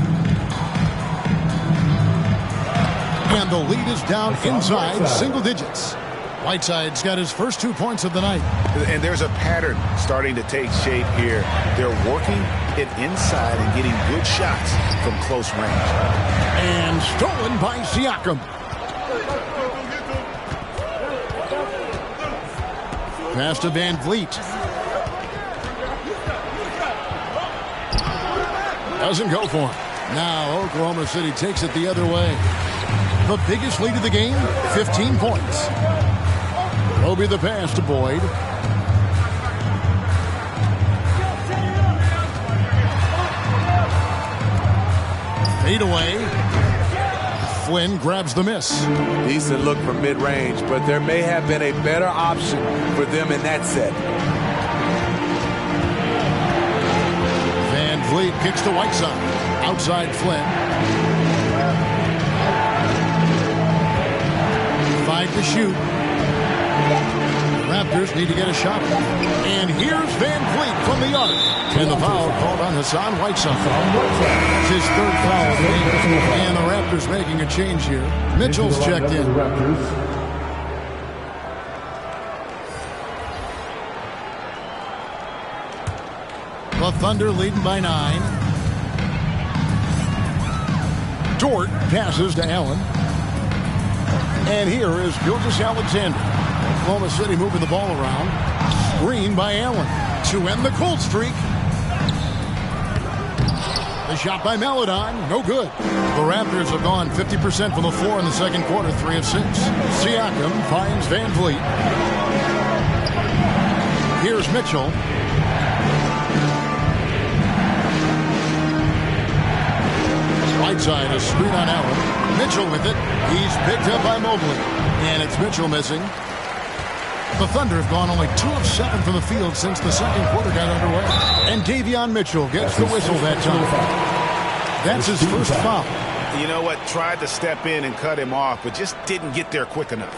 K: And the lead is down inside single digits. Whiteside's got his first 2 points of the night.
L: And there's a pattern starting to take shape here. They're working it inside and getting good shots from close range.
K: And stolen by Siakam. Pass to VanVleet. Doesn't go for him. Now Oklahoma City takes it the other way. The biggest lead of the game, 15 points. Obi the pass to Boyd. Fade away. Flynn grabs the miss.
N: Decent look from mid-range, but there may have been a better option for them in that set.
K: Van Vliet kicks to Whiteside. Outside Flynn. 5 to shoot. Raptors need to get a shot. And here's Van Vliet from the arc. And the foul called on Hassan Whiteside. It's his third foul of the game. And the Raptors making a change here. Mitchell's checked in. The Thunder leading by 9. Dort passes to Allen. And here is Gilgeous-Alexander. Oklahoma City moving the ball around. Screen by Allen to end the cold streak. The shot by Maladon, no good. The Raptors have gone 50% from the floor in the second quarter, 3 of 6. Siakam finds Van Vliet. Here's Mitchell. Whiteside, a screen on Allen. Mitchell with it. He's picked up by Mobley. And it's Mitchell missing. The Thunder have gone only 2 of 7 from the field since the second quarter got underway. And Davion Mitchell gets the whistle that time. That's his first foul.
L: You know what? Tried to step in and cut him off, but just didn't get there quick enough.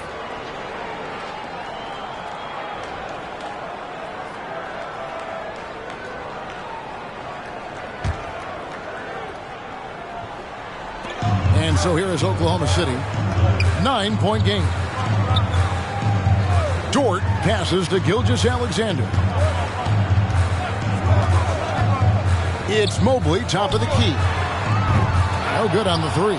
K: And so here is Oklahoma City. 9-point game. Dort passes to Gilgeous-Alexander. It's Mobley, top of the key. No good on the 3.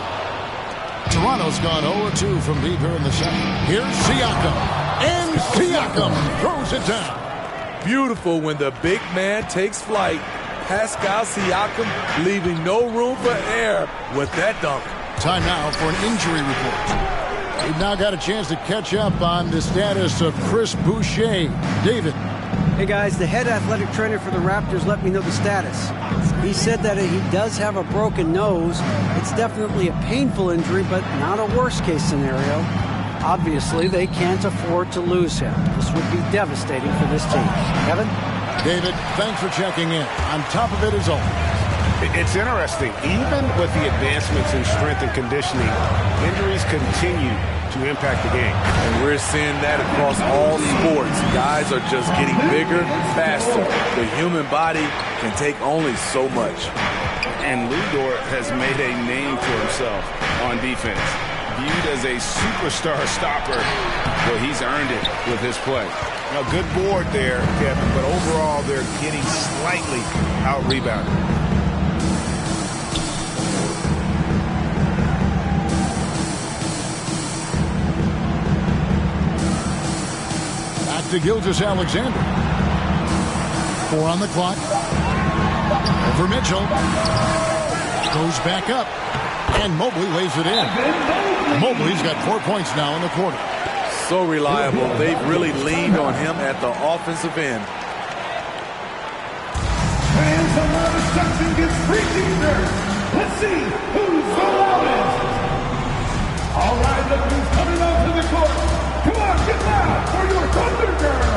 K: Toronto's gone 0-2 from deep here in the second. Here's Siakam. And Siakam throws it down.
N: Beautiful when the big man takes flight. Pascal Siakam leaving no room for error with that dunk.
K: Time now for an injury report. We've now got a chance to catch up on the status of Chris Boucher. David.
M: Hey guys, the head athletic trainer for the Raptors let me know the status. He said that he does have a broken nose. It's definitely a painful injury, but not a worst case scenario. Obviously, they can't afford to lose him. This would be devastating for this team. Kevin?
K: David, thanks for checking in. On top of it as always.
L: It's interesting. Even with the advancements in strength and conditioning, injuries continue to impact the game.
N: And we're seeing that across all sports. Guys are just getting bigger, faster. The human body can take only so much.
L: And Lou Dort has made a name for himself on defense. Viewed as a superstar stopper, well, he's earned it with his play. Now, good board there, Kevin, but overall they're getting slightly out-rebounded.
K: To Gilgeous-Alexander. 4 on the clock. Over Mitchell. Goes back up. And Mobley lays it in. Mobley's got 4 points now in the quarter.
N: So reliable. They've really leaned on him at the offensive end.
I: And the loudest section gets free t-shirts. Let's see who's the loudest. All right, look who's coming onto the court. Come on, get loud for your Thunder Girls!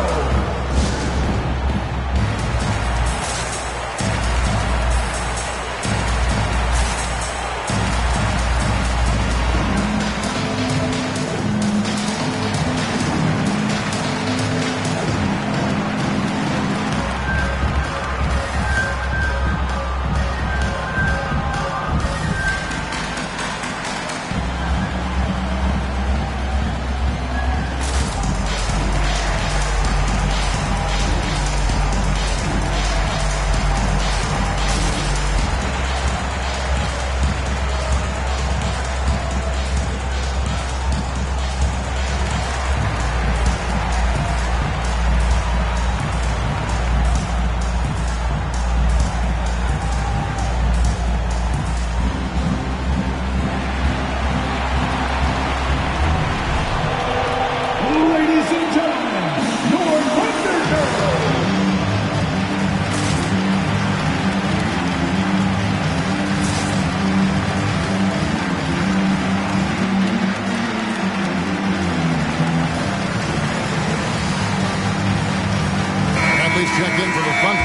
K: Bradley's checked in for the Thunder.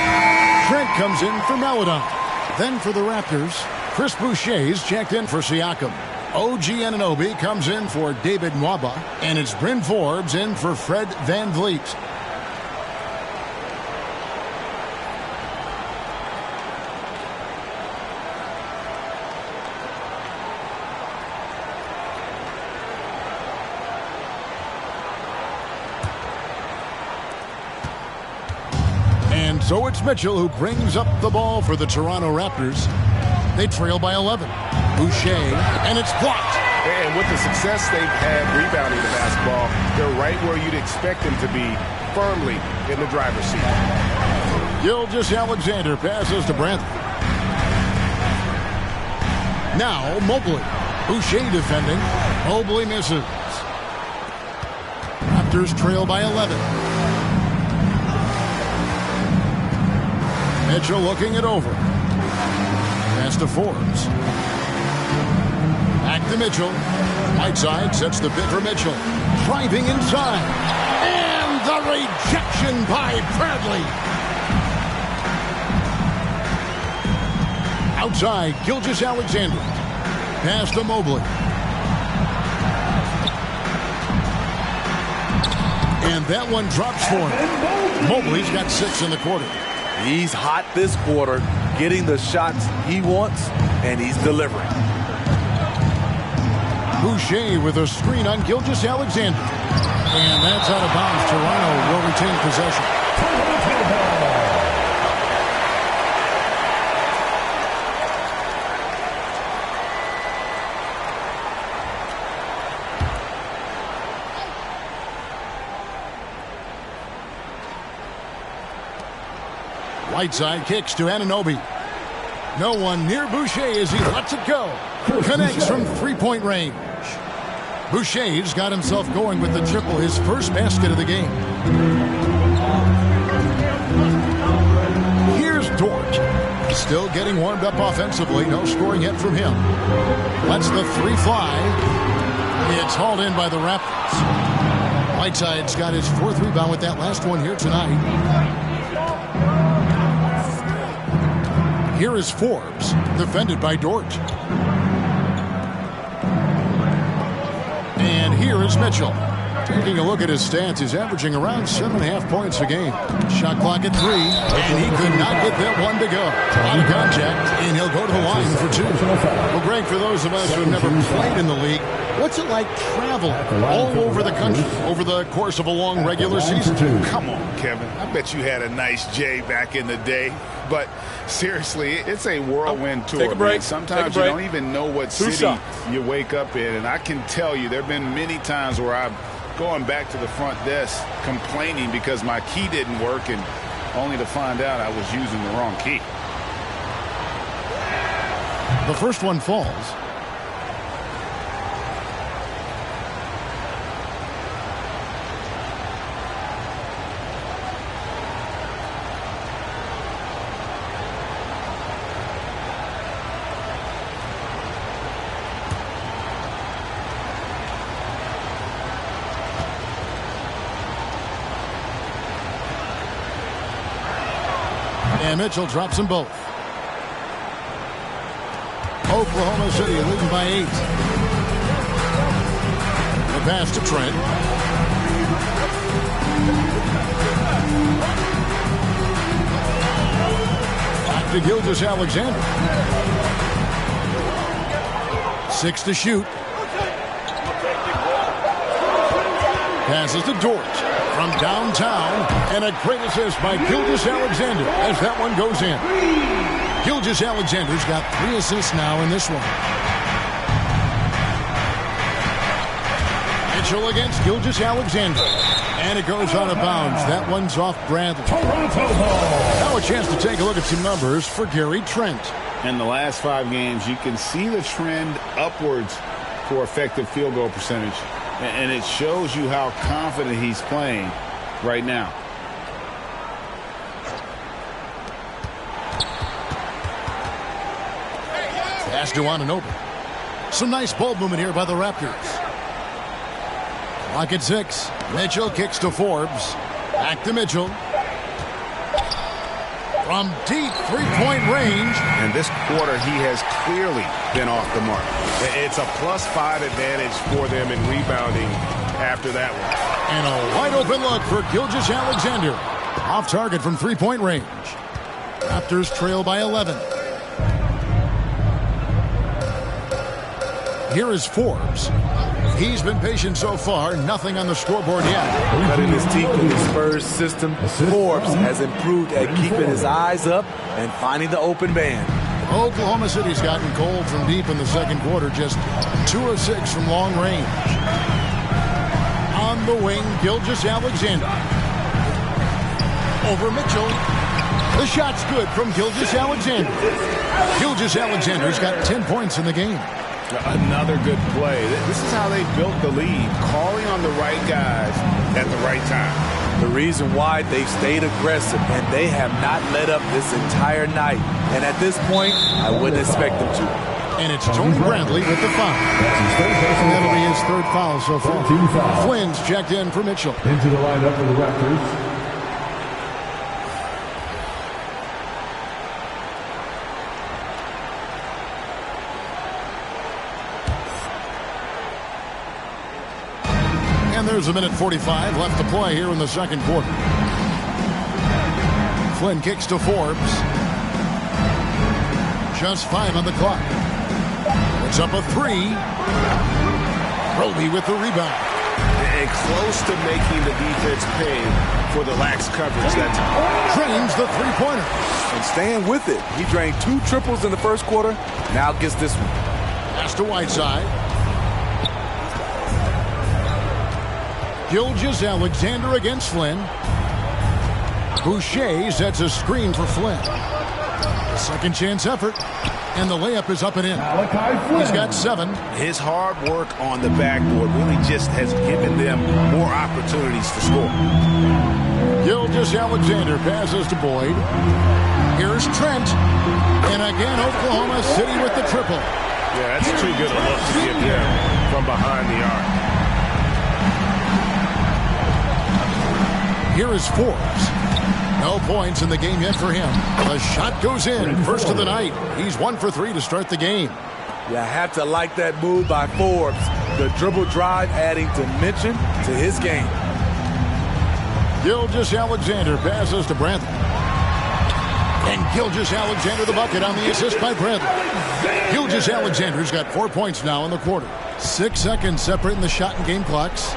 K: Trent comes in for Maladon. Then for the Raptors, Chris Boucher's checked in for Siakam. OG Anunoby comes in for David Nwaba. And it's Bryn Forbes in for Fred VanVleet. So it's Mitchell who brings up the ball for the Toronto Raptors. They trail by 11. Boucher, and it's blocked.
L: And with the success they've had rebounding the basketball, they're right where you'd expect them to be, firmly in the driver's seat.
K: Gilgeous-Alexander passes to Brantley. Now Mobley. Boucher defending. Mobley misses. Raptors trail by 11. Mitchell looking it over. Pass to Forbes. Back to Mitchell. Whiteside sets the bid for Mitchell. Driving inside. And the rejection by Bradley. Outside, Gilgeous-Alexander. Pass to Mobley. And that one drops for him. Mobley's got 6 in the quarter.
N: He's hot this quarter, getting the shots he wants, and he's delivering.
K: Boucher with a screen on Gilgeous-Alexander. And that's out of bounds. Toronto will retain possession. Whiteside kicks to Anunoby. No one near Boucher as he lets it go. Connects from three-point range. Boucher's got himself going with the triple, his first basket of the game. Here's Dort. Still getting warmed up offensively. No scoring yet from him. Lets the three fly. It's hauled in by the Raptors. Whiteside's got his 4th rebound with that last one here tonight. Here is Forbes, defended by Dort. And here is Mitchell. Taking a look at his stats, he's averaging around 7.5 points a game. Shot clock at 3, and he could not get that one to go. Out of contact, and he'll go to the line for 2. Well, Greg, for those of us who have never played in the league, what's it like traveling all over the country over the course of a long regular season?
L: Come on, Kevin. I bet you had a nice J back in the day. But seriously, it's a whirlwind tour.
P: Take a break.
L: Man. Sometimes you don't even know what city you wake up in. And I can tell you there have been many times where I'm going back to the front desk complaining because my key didn't work, and only to find out I was using the wrong key.
K: The first one falls. And Mitchell drops them both. Oklahoma City leading by 8. The pass to Trent. Back to Gilgeous-Alexander. 6 to shoot. Passes to Dort from downtown, and a great assist by Gilgeous-Alexander as that one goes in. Gilgeous-Alexander's got 3 assists now in this one. Mitchell against Gilgeous-Alexander, and it goes out of bounds. That one's off Bradley. Now a chance to take a look at some numbers for Gary Trent.
L: In the last 5 games, you can see the trend upwards for effective field goal percentage. And it shows you how confident he's playing right now.
K: Pass to Anunoby. Some nice ball movement here by the Raptors. Clock at 6. Mitchell kicks to Forbes. Back to Mitchell. from deep three-point range.
L: And this quarter, he has clearly been off the mark. It's a +5 advantage for them in rebounding after that one.
K: And a wide-open look for Gilgeous-Alexander. Off target from three-point range. Raptors trail by 11. Here is Forbes. He's been patient so far, nothing on the scoreboard yet.
N: Cutting his teeth in the Spurs system, Forbes has improved at keeping his eyes up and finding the open man.
K: Oklahoma City's gotten cold from deep in the second quarter, just 2 of 6 from long range. On the wing, Gilgeous-Alexander. Over Mitchell. The shot's good from Gilgeous-Alexander. Gilgeous-Alexander's got 10 points in the game.
L: Another good play. This is how they built the lead, calling on the right guys at the right time.
N: The reason why they've stayed aggressive, and they have not let up this entire night. And at this point, I wouldn't expect them to.
K: And it's Tony Bradley with the foul. That'll be his third foul so far. Flynn's checked in for Mitchell.
O: Into the lineup for the Raptors.
K: And there's a minute 45 left to play here in the second quarter. Flynn kicks to Forbes. Just 5 on the clock. It's up a 3. Roby with the rebound.
L: And close to making the defense pay for the lax coverage that time.
K: Drains the three-pointer.
N: And staying with it. He drained 2 triples in the first quarter. Now gets this one.
K: Pass to Whiteside. Gilgeous-Alexander against Flynn. Boucher sets a screen for Flynn. Second chance effort. And the layup is up and in. He's got 7.
L: His hard work on the backboard really just has given them more opportunities to score.
K: Gilgeous-Alexander passes to Boyd. Here's Trent. And again, Oklahoma City with the triple.
L: Yeah, that's too good a look to get there from behind the arc.
K: Here is Forbes. No points in the game yet for him. The shot goes in. First of the night. He's 1 for 3 to start the game.
N: You have to like that move by Forbes. The dribble drive adding dimension to his game.
K: Gilgeous-Alexander passes to Bradley. And Gilgeous-Alexander the bucket on the assist by Bradley. Gilgeous-Alexander's got 4 points now in the quarter. 6 seconds separating the shot and game clocks.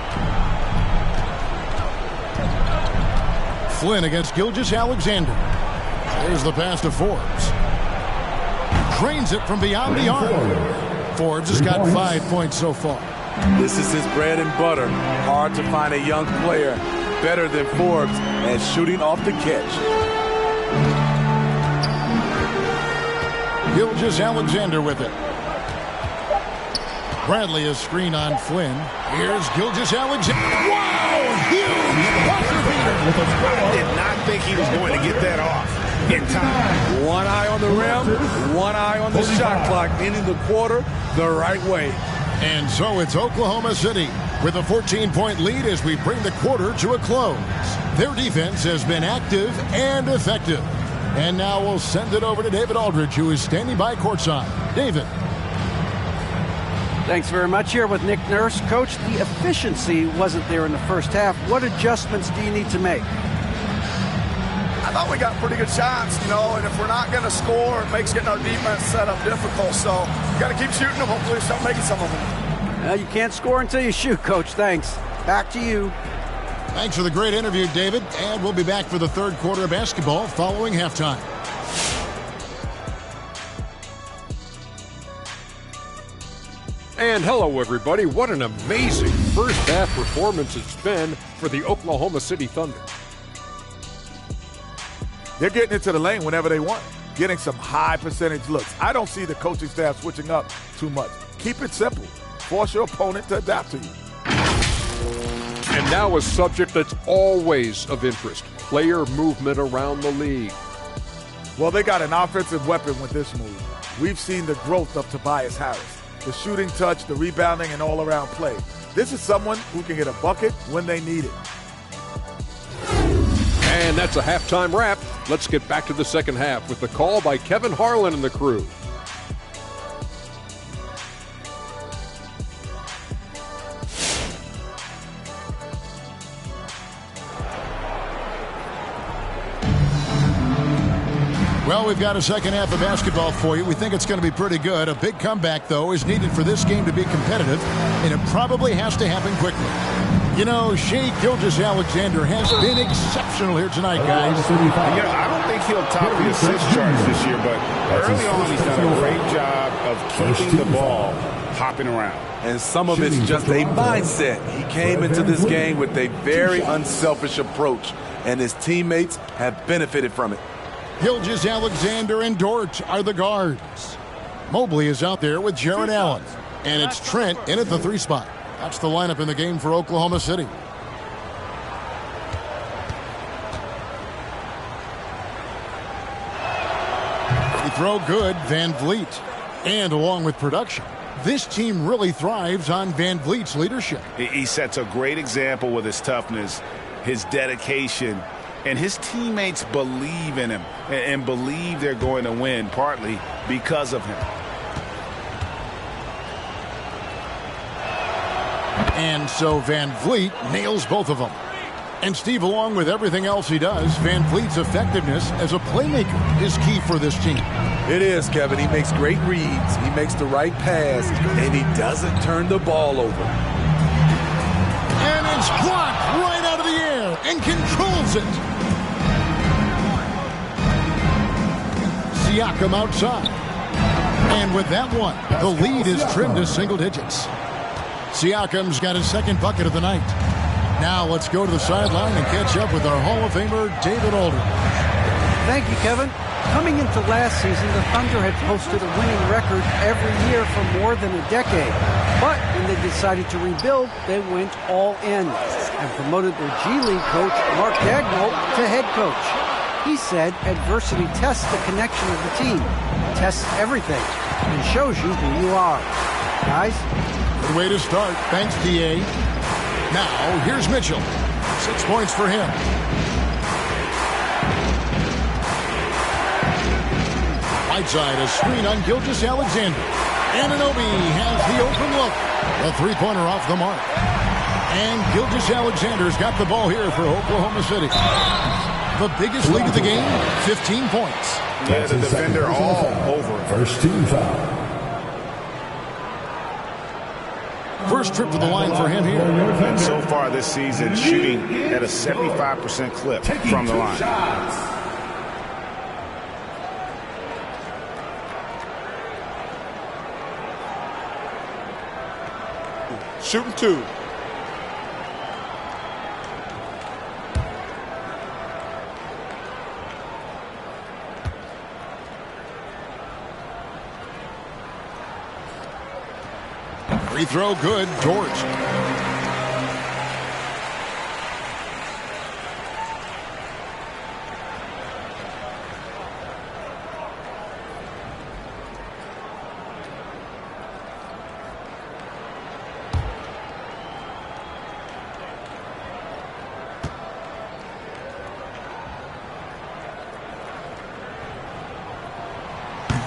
K: Flynn against Gilgeous-Alexander. There's the pass to Forbes. Drains it from beyond the arc. Forbes has got 5 points so far.
N: This is his bread and butter. Hard to find a young player better than Forbes at shooting off the catch.
K: Gilgeous-Alexander with it. Bradley is screen on Flynn. Here's Gilgeous-Alexander. Wow! Huge buzzer beater.
L: I did not think he was going to get that off in time.
N: One eye on the rim, one eye on the shot clock, ending the quarter the right way.
K: And so it's Oklahoma City with a 14-point lead as we bring the quarter to a close. Their defense has been active and effective. And now we'll send it over to David Aldridge, who is standing by courtside. David.
M: Thanks very much. Here with Nick Nurse. Coach, the efficiency wasn't there in the first half. What adjustments do you need to make?
Q: I thought we got pretty good shots, and if we're not going to score, it makes getting our defense set up difficult. So we got to keep shooting them. Hopefully start making some of them.
M: Well, you can't score until you shoot, Coach. Thanks. Back to you.
K: Thanks for the great interview, David. And we'll be back for the third quarter of basketball following halftime.
R: And hello, everybody. What an amazing first half performance it's been for the Oklahoma City Thunder.
S: They're getting into the lane whenever they want, getting some high percentage looks. I don't see the coaching staff switching up too much. Keep it simple. Force your opponent to adapt to you.
R: And now a subject that's always of interest, player movement around the league.
S: Well, they got an offensive weapon with this move. We've seen the growth of Tobias Harris. The shooting touch, the rebounding, and all-around play. This is someone who can get a bucket when they need it.
R: And And that's a halftime wrap. Let's get back to the second half with the call by Kevin Harlan and the crew.
K: Well, we've got a second half of basketball for you. We think it's going to be pretty good. A big comeback, though, is needed for this game to be competitive, and it probably has to happen quickly. You know, Shai Gilgeous-Alexander has been exceptional here tonight, guys.
L: I don't think he'll top the assist charts this year, but early on he's done a great job of keeping the ball hopping around.
N: And some of it's just a mindset. He came into this game with a very unselfish approach, and his teammates have benefited from it.
K: Gilgeous-Alexander and Dort are the guards. Mobley is out there with Jarrett Allen. And it's Trent in at the 3 spot. That's the lineup in the game for Oklahoma City. Free throw good, Van Vliet. And along with production, this team really thrives on Van Vliet's leadership.
L: He sets a great example with his toughness, his dedication, and his teammates believe in him and believe they're going to win, partly because of him.
K: And so Van Vliet nails both of them. And Steve, along with everything else he does, Van Vliet's effectiveness as a playmaker is key for this team.
N: It is, Kevin. He makes great reads. He makes the right pass, and he doesn't turn the ball over.
K: And it's blocked right out of the air and controls it. Siakam outside. And with that one, the lead is trimmed to single digits. Siakam's got his second bucket of the night. Now let's go to the sideline and catch up with our Hall of Famer, David Aldridge.
M: Thank you, Kevin. Coming into last season, the Thunder had posted a winning record every year for more than a decade. But when they decided to rebuild, they went all in and promoted their G League coach, Mark Daigneault, to head coach. He said adversity tests the connection of the team, tests everything, and shows you who you are. Guys?
K: Good way to start. Thanks, D.A. Now, here's Mitchell. 6 points for him. Whiteside, a screen on Gilgeous-Alexander. Anunoby has the open look. A three-pointer off the mark. And Gilgeous-Alexander's got the ball here for Oklahoma City. The biggest lead of the game, 15 points.
L: Yeah, the defender all over.
O: First team foul.
K: First trip to the line for him here.
L: And so far this season, shooting at a 75% clip from the line.
P: Shooting 2.
K: Free throw good, George.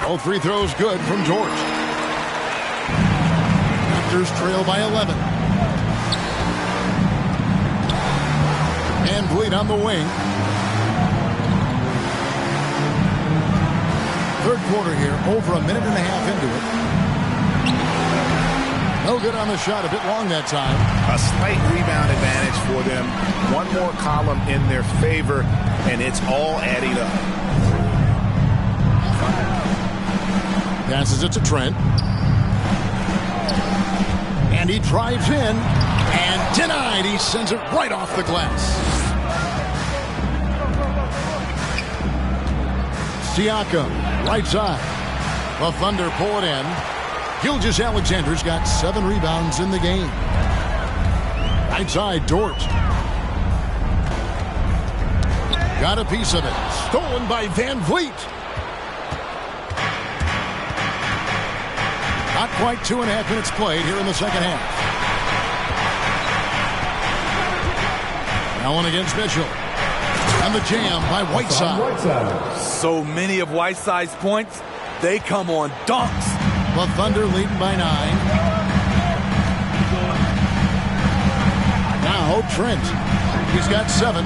K: All free throws good from George. Raptors trail by 11. And Vliet on the wing. Third quarter here, over a minute and a half into it. No good on the shot, a bit long that time.
L: A slight rebound advantage for them. One more column in their favor, and it's all adding up.
K: Passes it to Trent. And he drives in and denied. He sends it right off the glass. Siakam, right side. The Thunder pull it in. Gilgeous-Alexander's got 7 rebounds in the game. Right side, Dort. Got a piece of it. Stolen by Van Vliet. Not quite 2.5 minutes played here in the second half. Allen against Mitchell. And the jam by Whiteside.
N: So many of Whiteside's points, they come on dunks.
K: The Thunder leading by 9. Now Trent. He's got 7.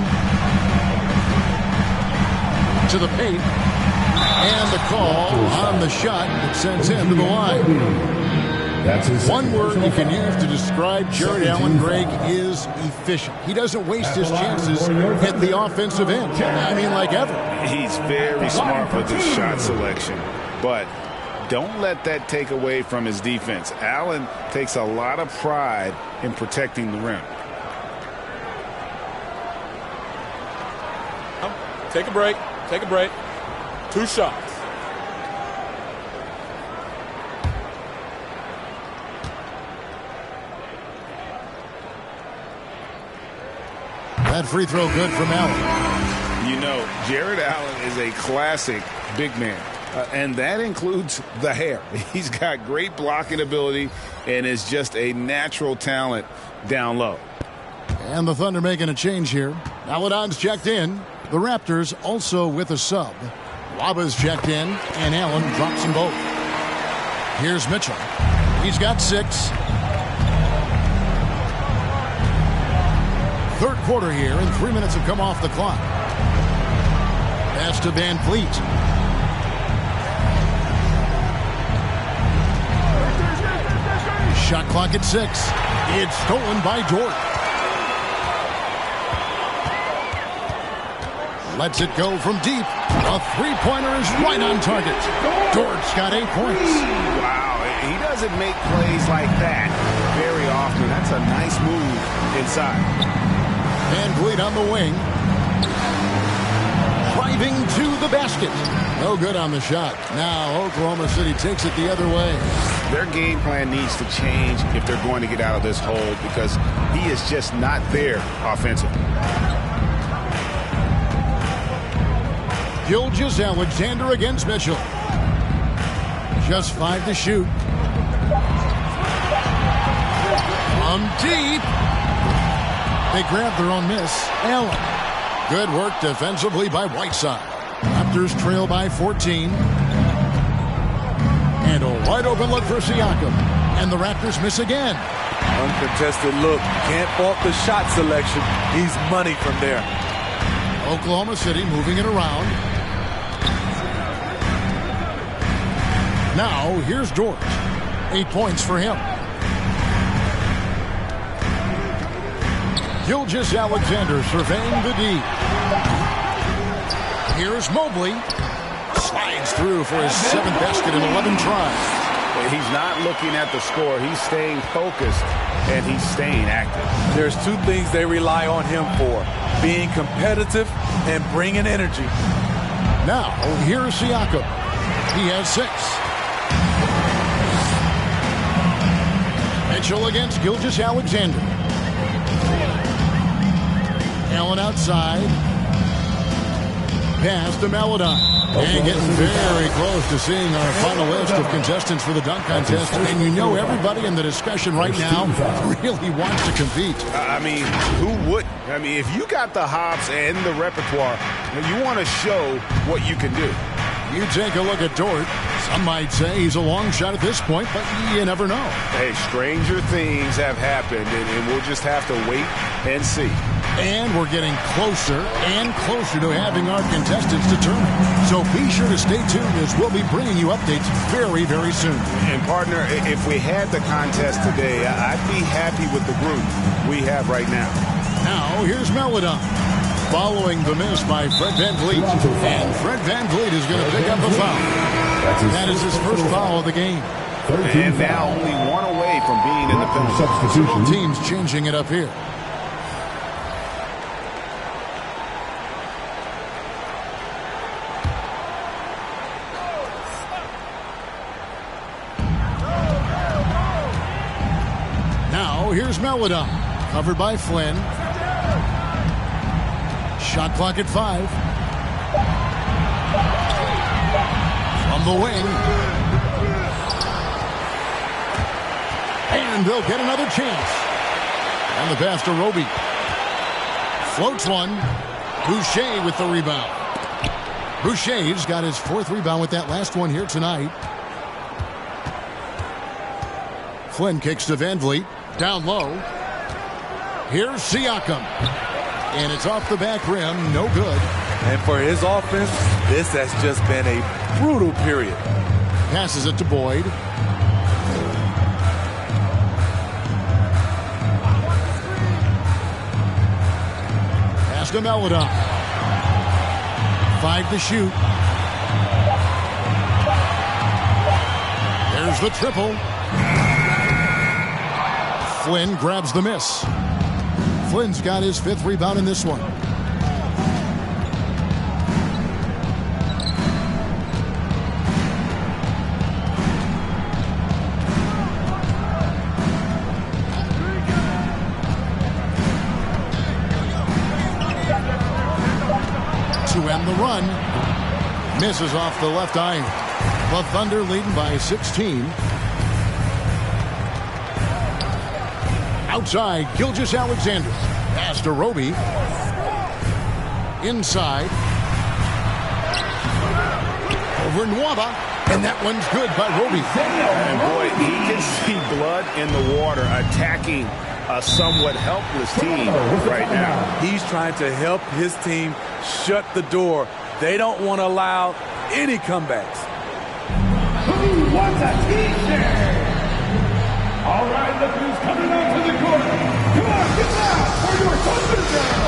K: To the paint. And the call on the shot that sends him to the line. One word you can use to describe Jared Allen, Greg, is efficient. He doesn't waste his chances at the offensive end. I mean, like ever.
L: He's very smart with his shot selection, but don't let that take away from his defense. Allen takes a lot of pride in protecting the rim.
P: Take a break. Take a break. 2 shots.
K: That free throw good from Allen.
L: You know, Jared Allen is a classic big man, and that includes the hair. He's got great blocking ability and is just a natural talent down low.
K: And the Thunder making a change here. Aladon's checked in. The Raptors also with a sub. Waba's checked in, and Allen drops them both. Here's Mitchell. He's got 6. Third quarter here, and 3 minutes have come off the clock. Pass to Van Vliet. Shot clock at 6. It's stolen by Dort. Lets it go from deep. A three-pointer is right on target. Dort's got 8 points.
L: Wow, he doesn't make plays like that very often. That's a nice move inside.
K: Van Vliet on the wing. Driving to the basket. No good on the shot. Now Oklahoma City takes it the other way.
L: Their game plan needs to change if they're going to get out of this hole because he is just not there offensively.
K: Gilgeous-Alexander against Mitchell. Just 5 to shoot. From deep. They grab their own miss. Allen. Good work defensively by Whiteside. Raptors trail by 14. And a wide open look for Siakam. And the Raptors miss again.
N: Uncontested look. Can't fault the shot selection. He's money from there.
K: Oklahoma City moving it around. Now here's Dort. 8 points for him. Gilgeous-Alexander surveying the D. Here's Mobley. Slides through for his 7th basket in 11 tries.
L: He's not looking at the score. He's staying focused, and he's staying active.
N: There's 2 things they rely on him for. Being competitive and bringing energy.
K: Now, here's Siakam. He has 6. Mitchell against Gilgeous-Alexander. Allen outside. Pass to Maladon. And getting very close to seeing our final list of contestants for the dunk contest. And you know everybody in the discussion right now really wants to compete.
L: I mean, who wouldn't? I mean, if you got the hops and the repertoire, you want to show what you can do.
K: You take a look at Dort. Some might say he's a long shot at this point, but you never know.
L: Hey, stranger things have happened, and we'll just have to wait and see.
K: And we're getting closer and closer to having our contestants determined. So be sure to stay tuned as we'll be bringing you updates very, very soon.
L: And partner, if we had the contest today, I'd be happy with the group we have right now.
K: Now, here's Maladon. Following the miss by Fred Van Vliet. And Fred Van Vliet is going to pick up the foul. That is his first foul of the game.
L: And now only 1 away from being in the penalty substitution.
K: Both teams changing it up here. Now here's Maladon. Covered by Flynn. Shot clock at 5. From the wing. And they'll get another chance. And the pass to Roby. Floats one. Boucher with the rebound. Boucher's got his 4th rebound with that last one here tonight. Flynn kicks to Van Vliet. Down low. Here's Siakam. And it's off the back rim. No good.
N: And for his offense, this has just been a brutal period.
K: Passes it to Boyd. Pass to Melodon. 5 to shoot. There's the triple. Flynn grabs the miss. Flynn's got his 5th rebound in this one. To end the run. Misses off the left eye. The Thunder leading by 16. Outside, Gilgeous-Alexander. Pass to Roby. Inside. Over Nwaba. And that one's good by Roby.
L: And boy, he can see blood in the water attacking a somewhat helpless team right now.
N: He's trying to help his team shut the door. They don't want to allow any comebacks.
I: Who wants a t-shirt? All right, look who's coming onto the court. Come on, get out for your Thunder Girl.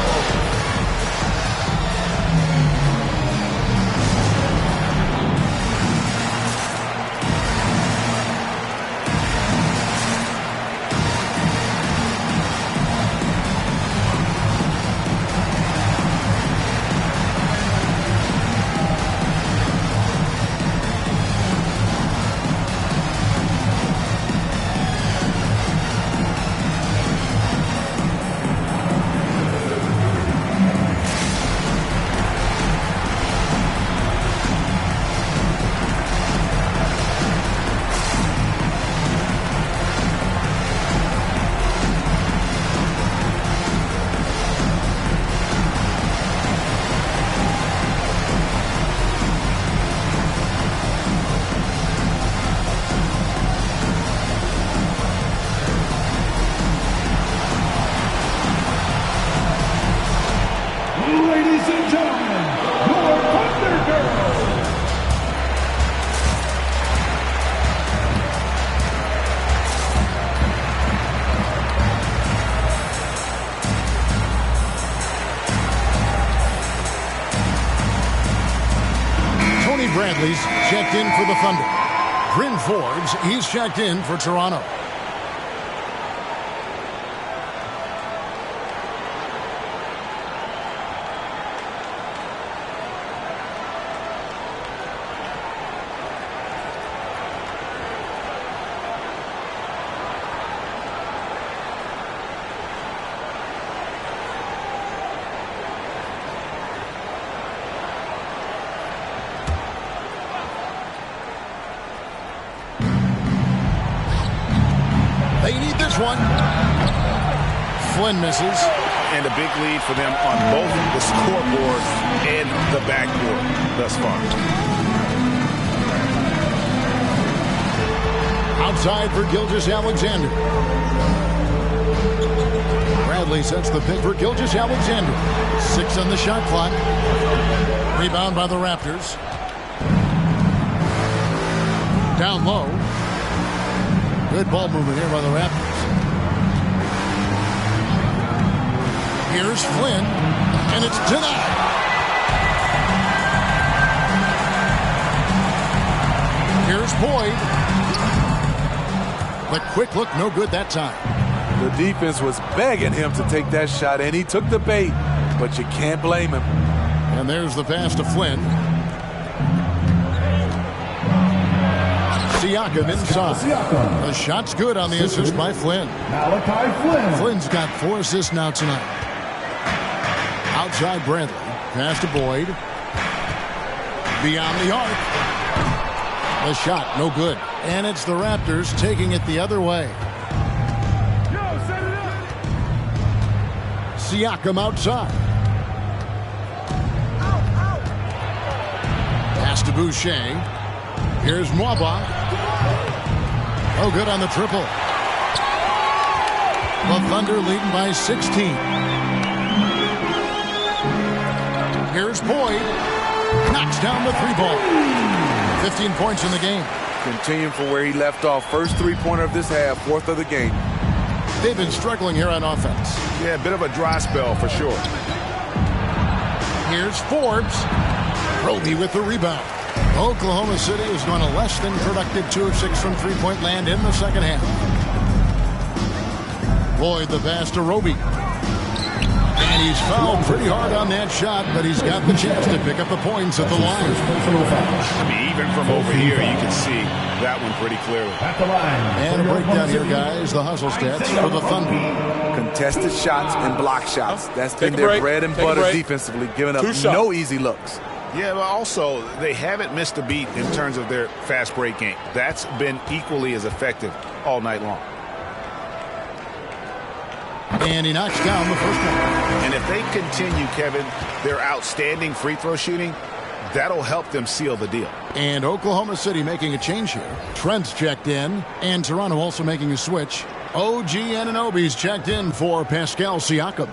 K: Bradley's checked in for the Thunder. Bryn Forbes, he's checked in for Toronto. They need this one. Flynn misses.
L: And a big lead for them on both the scoreboard and the backboard thus far.
K: Outside for Gilgeous-Alexander. Bradley sets the pick for Gilgeous-Alexander. 6 on the shot clock. Rebound by the Raptors. Down low. Good ball movement here by the Raptors. Here's Flynn, and it's denied. Here's Boyd. The quick look, no good that time.
N: The defense was begging him to take that shot, and he took the bait, but you can't blame him.
K: And there's the pass to Flynn. Siakam inside. The shot's good on the assist by Flynn.
I: Malachi Flynn.
K: Flynn's got 4 assists now tonight. Outside Bradley. Pass to Boyd. Beyond the arc. The shot, no good. And it's the Raptors taking it the other way. Siakam outside. to Boucher. Here's Mwaba. Oh, good on the triple. The Thunder leading by 16. Here's Boyd. Knocks down the three ball. 15 points in the game.
N: Continuing from where he left off. First three-pointer of this half, fourth of the game.
K: They've been struggling here on offense.
L: Yeah, a bit of a dry spell for sure.
K: Here's Forbes. Roby with the rebound. Oklahoma City has gone a less than productive 2 of 6 from three-point land in the second half. Boyd the pass to Roby. And he's fouled pretty hard on that shot, but he's got the chance to pick up the points at the line.
L: I mean, even from over here, you can see that one pretty clearly.
K: And a breakdown here, guys. The hustle stats for the Thunder.
N: Contested shots and block shots. That's been their bread and butter defensively, giving up no easy looks.
L: Yeah, but also, they haven't missed a beat in terms of their fast break game. That's been equally as effective all night long.
K: And he knocks down the first one.
L: And if they continue, Kevin, their outstanding free throw shooting, that'll help them seal the deal.
K: And Oklahoma City making a change here. Trent's checked in, and Toronto also making a switch. OG Anunoby's checked in for Pascal Siakam.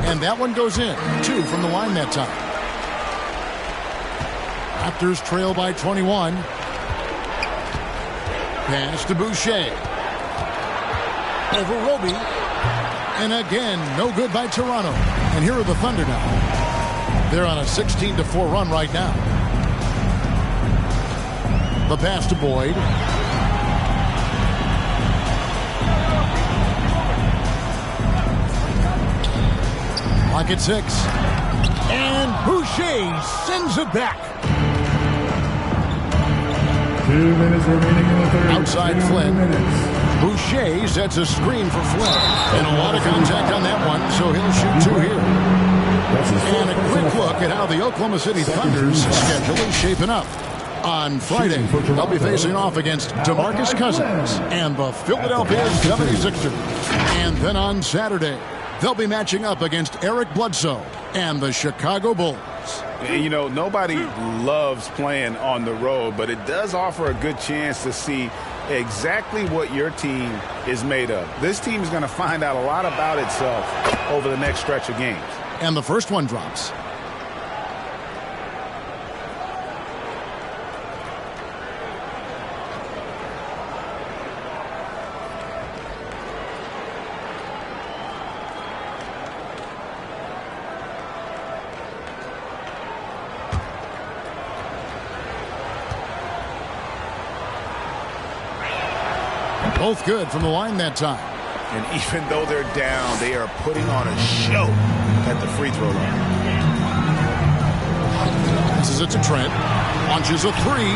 K: And that one goes in. 2 from the line that time. Raptors trail by 21. Pass to Boucher. Over Roby. And again, no good by Toronto. And here are the Thunder now. They're on a 16-4 run right now. The pass to Boyd. Clock at 6. And Boucher sends it back.
O: 2 minutes remaining in the third.
K: Outside Flynn. Boucher sets a screen for Flynn. And a lot of contact on that one, so he'll shoot 2 here. And a quick look at how the Oklahoma City Thunder's schedule is shaping up. On Friday, they'll be facing off against DeMarcus Cousins and the Philadelphia 76ers. And then on Saturday, they'll be matching up against Eric Bledsoe and the Chicago Bulls.
L: You know, nobody loves playing on the road, but it does offer a good chance to see exactly what your team is made of. This team is going to find out a lot about itself over the next stretch of games.
K: And the first one drops. Both good from the line that time.
L: And even though they're down, they are putting on a show at the free throw line.
K: This is it to Trent. Launches a 3.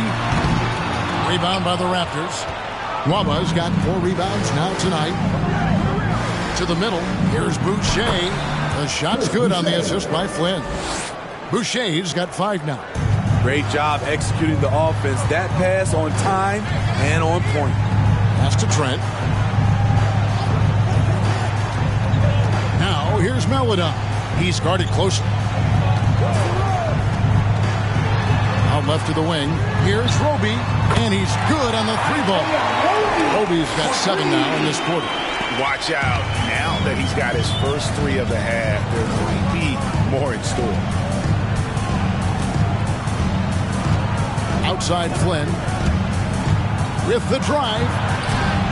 K: Rebound by the Raptors. Waba's got 4 rebounds now tonight. To the middle. Here's Boucher. The shot's good on the assist by Flynn. Boucher's got 5 now.
N: Great job executing the offense. That pass on time and on point.
K: Pass to Trent. Now here's Melodon. He's guarded closely. Out left to the wing. Here's Roby. And he's good on the 3 ball. Roby's got 7 now in this quarter.
L: Watch out. Now that he's got his first 3 of the half, there might be more in store.
K: Outside Flynn. With the drive.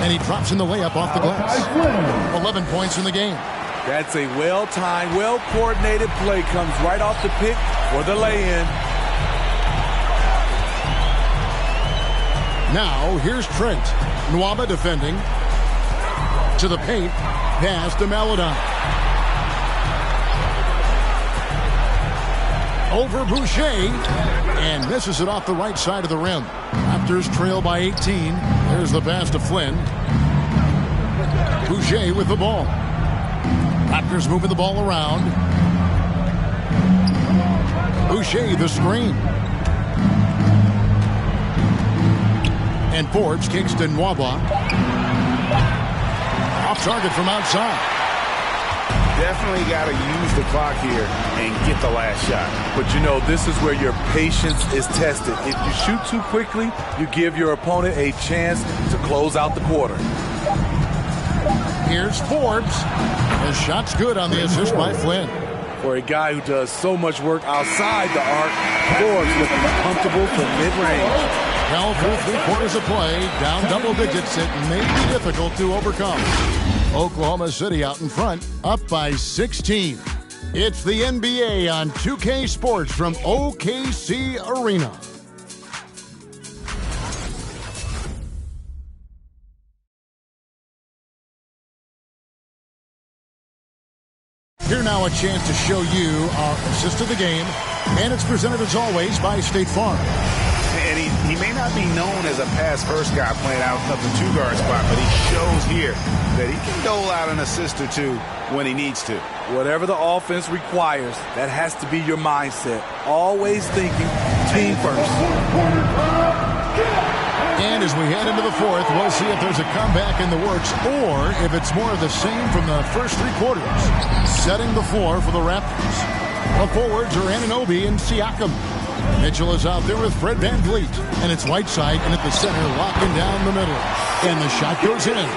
K: And he drops in the layup off the glass. 11 points in the game.
N: That's a well-timed, well-coordinated play. Comes right off the pick for the lay-in.
K: Now, here's Trent. Nwaba defending. To the paint. Pass to Melodon. Over Boucher. And misses it off the right side of the rim. Raptors trail by 18. There's the pass to Flynn. Boucher with the ball. Raptors moving the ball around. Boucher the screen. And Forbes kicks to Nwaba. Off target from outside.
L: definitely got to use the clock here and get the last shot.
N: But you know, this is where your patience is tested. If you shoot too quickly, you give your opponent a chance to close out the quarter.
K: Here's Forbes. His shot's good on the assist by Flynn.
N: For a guy who does so much work outside the arc, Forbes looking comfortable from mid-range.
K: Well, through 3/4 of play, down double digits, it may be difficult to overcome. Oklahoma City out in front, up by 16. It's the NBA on 2K Sports from OKC Arena. Here now a chance to show you our assist of the game, and it's presented as always by State Farm.
L: And he may not be known as a pass-first guy playing out of the two-guard spot, but he shows here that he can dole out an assist or two when he needs to.
N: Whatever the offense requires, that has to be your mindset. Always thinking team first.
K: And as we head into the fourth, we'll see if there's a comeback in the works or if it's more of the same from the first 3 quarters. Setting the floor for the Raptors. The forwards are Anunoby and Siakam. Mitchell is out there with Fred VanVleet. And it's Whiteside and at the center, locking down the middle. And the shot goes in.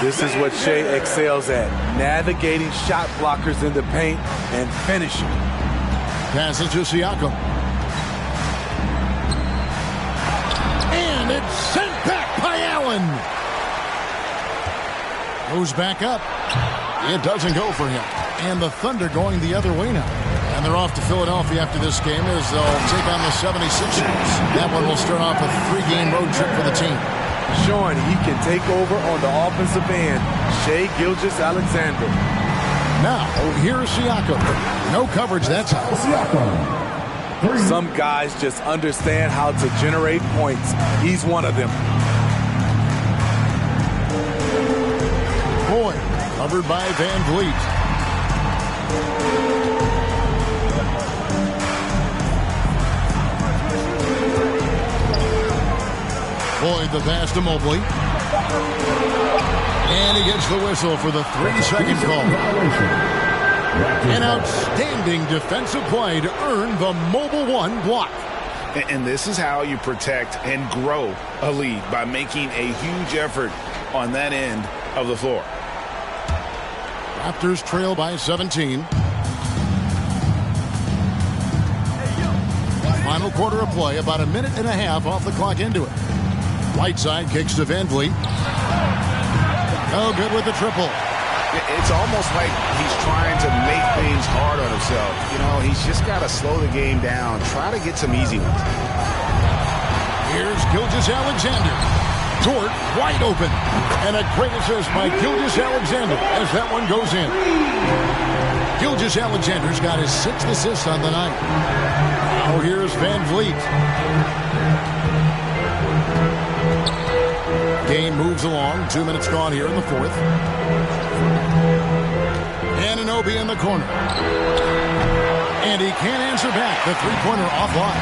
N: This is what Shea excels at, navigating shot blockers in the paint and finishing.
K: Passes to Siakam. And it's sent back by Allen. Goes back up. It doesn't go for him. And the Thunder going the other way now. And they're off to Philadelphia after this game as they'll take on the 76ers. That one will start off a 3-game road trip for the team.
N: Showing he can take over on the offensive end. Shea Gilgeous-Alexander.
K: Now, here's Siakam. No coverage that time.
N: Some guys just understand how to generate points. He's one of them.
K: Boyd, covered by VanVleet. Boyd the pass to Mobley. And he gets the whistle for the 3-second call. An outstanding defensive play to earn the Mobile One block.
L: And this is how you protect and grow a lead, by making a huge effort on that end of the floor.
K: Raptors trail by 17. Final quarter of play, about 1.5 minutes off the clock into it. Whiteside kicks to VanVleet. Oh, good with the triple.
L: It's almost like he's trying to make things hard on himself. You know, he's just got to slow the game down, try to get some easy ones.
K: Here's Gilgeous-Alexander. Dort wide open. And a great assist by Gilgeous-Alexander as that one goes in. Gilgeous-Alexander's got his 6th assist on the night. Now here's VanVleet. Game moves along. 2 minutes gone here in the fourth. Anunoby in the corner. And he can't answer back. The three-pointer offline.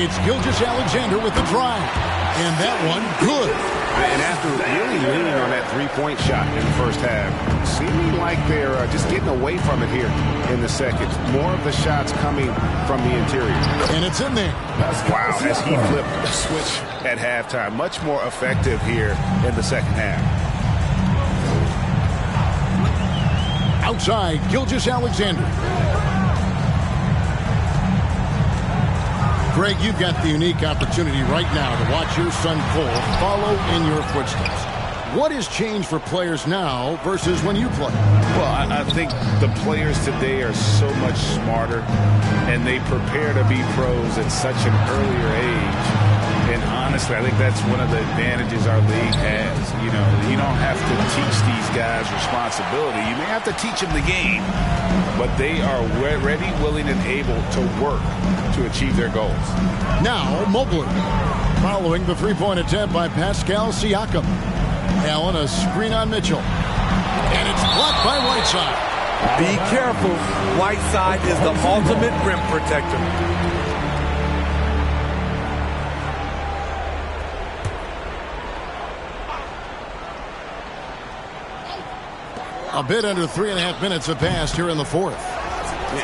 K: It's Gilgeous-Alexander with the drive. And that one, good.
L: And after really leaning on that three-point shot in the first half, seeming like they're just getting away from it here in the second. More of the shots coming from the interior.
K: And it's in there.
L: Wow, as he flipped the switch at halftime. Much more effective here in the second half.
K: Outside, Gilgeous-Alexander. Greg, you've got the unique opportunity right now to watch your son Cole follow in your footsteps. What has changed for players now versus when you played?
L: Well, I think the players today are so much smarter, and they prepare to be pros at such an earlier age. And honestly, I think that's one of the advantages our league has. You know, you don't have to teach these guys responsibility. You may have to teach them the game, but they are ready, willing, and able to work to achieve their goals.
K: Now, Mobley, following the three-point attempt by Pascal Siakam. Allen, a screen on Mitchell. And it's blocked by Whiteside.
N: Be careful. Whiteside is the ultimate rim protector.
K: A bit under 3.5 minutes have passed here in the fourth.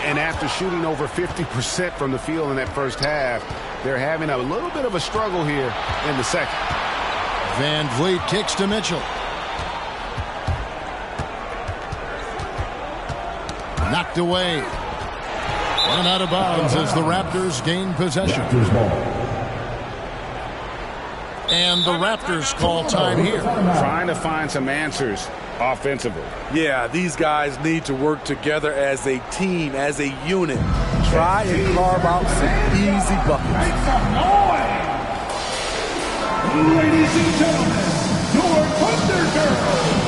L: And after shooting over 50% from the field in that first half, they're having a little bit of a struggle here in the second.
K: Van Vliet kicks to Mitchell. Knocked away. And out of bounds as the Raptors gain possession.
O: Raptors ball.
K: And the Raptors call time here.
L: Trying to find some answers offensively.
N: Yeah, these guys need to work together as a team, as a unit. Try and carve out some easy buckets.
I: Make some noise! Ladies and gentlemen, your Thunder Girls!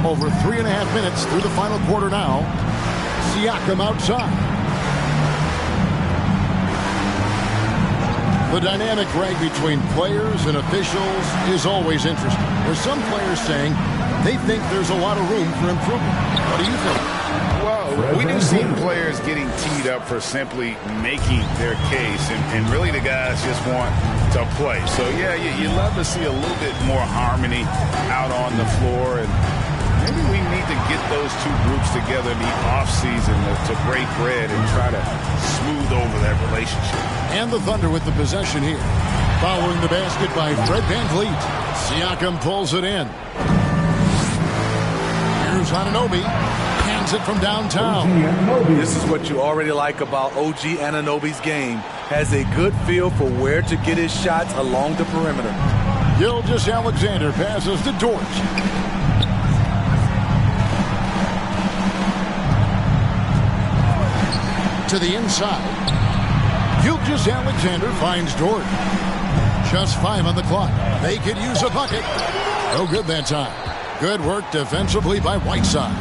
K: Over 3.5 minutes through the final quarter now. Siakam outside. The dynamic right between players and officials is always interesting. There's some players saying they think there's a lot of room for improvement. What do you think?
L: Well, we do see players getting teed up for simply making their case, and really the guys just want to play. So, yeah, you love to see a little bit more harmony out on the floor, and maybe we need to get those two groups together in the offseason to break bread and try to smooth over that relationship.
K: And the Thunder with the possession here. Following the basket by Fred VanVleet. Siakam pulls it in. Here's Anunoby. Hands it from downtown.
N: This is what you already like about OG Anunoby's game. Has a good feel for where to get his shots along the perimeter.
K: Gilgeous-Alexander passes to Dort. To the inside. Gilgeous-Alexander finds Dort. Just 5 on the clock. They could use a bucket. No good that time. Good work defensively by Whiteside.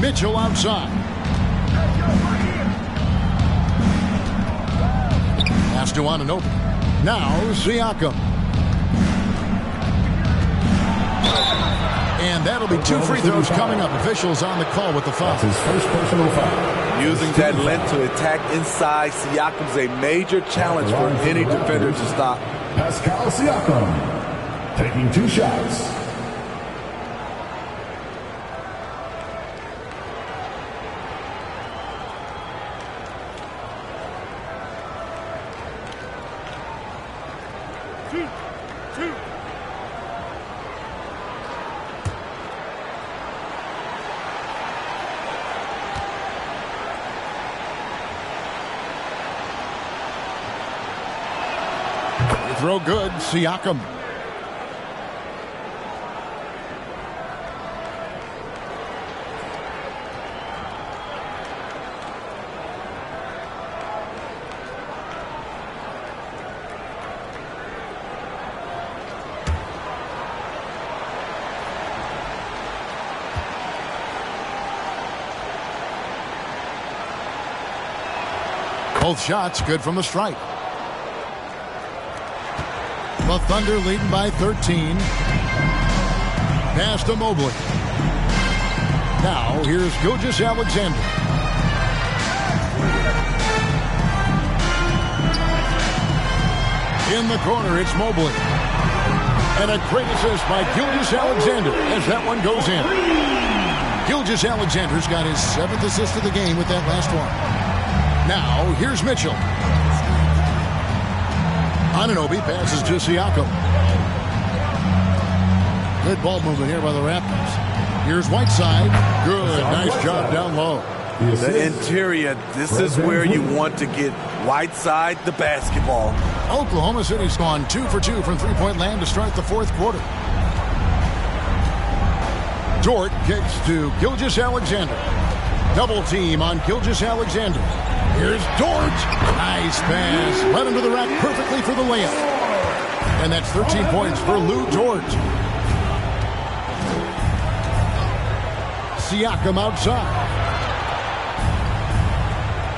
K: Mitchell outside. Pass to Anunoby. Now Siakam. And that'll be 2 free throws coming up. Officials on the call with the foul.
O: That's his first personal foul.
N: Using that length to attack inside, Siakam's a major challenge for any defender to stop.
O: Pascal Siakam taking 2 shots.
K: Throw good, Siakam. Both shots good from the stripe. The Thunder leading by 13. Pass to Mobley. Now here's Gilgeous-Alexander. In the corner, it's Mobley. And a great assist by Gilgeous-Alexander as that one goes in. Gilgeous-Alexander's got his 7th assist of the game with that last one. Now, here's Mitchell. Anunoby passes to Siakam. Good ball movement here by the Raptors. Here's Whiteside. Good. Nice job down low.
N: The interior, this is where you want to get Whiteside the basketball.
K: Oklahoma City's gone 2 for 2 from three-point land to start the fourth quarter. Dort kicks to Gilgeous-Alexander. Double team on Gilgeous-Alexander. Here's Dort. Nice pass. Led him to the rack perfectly for the layup. And that's 13 points for Lou Dort. Siakam outside.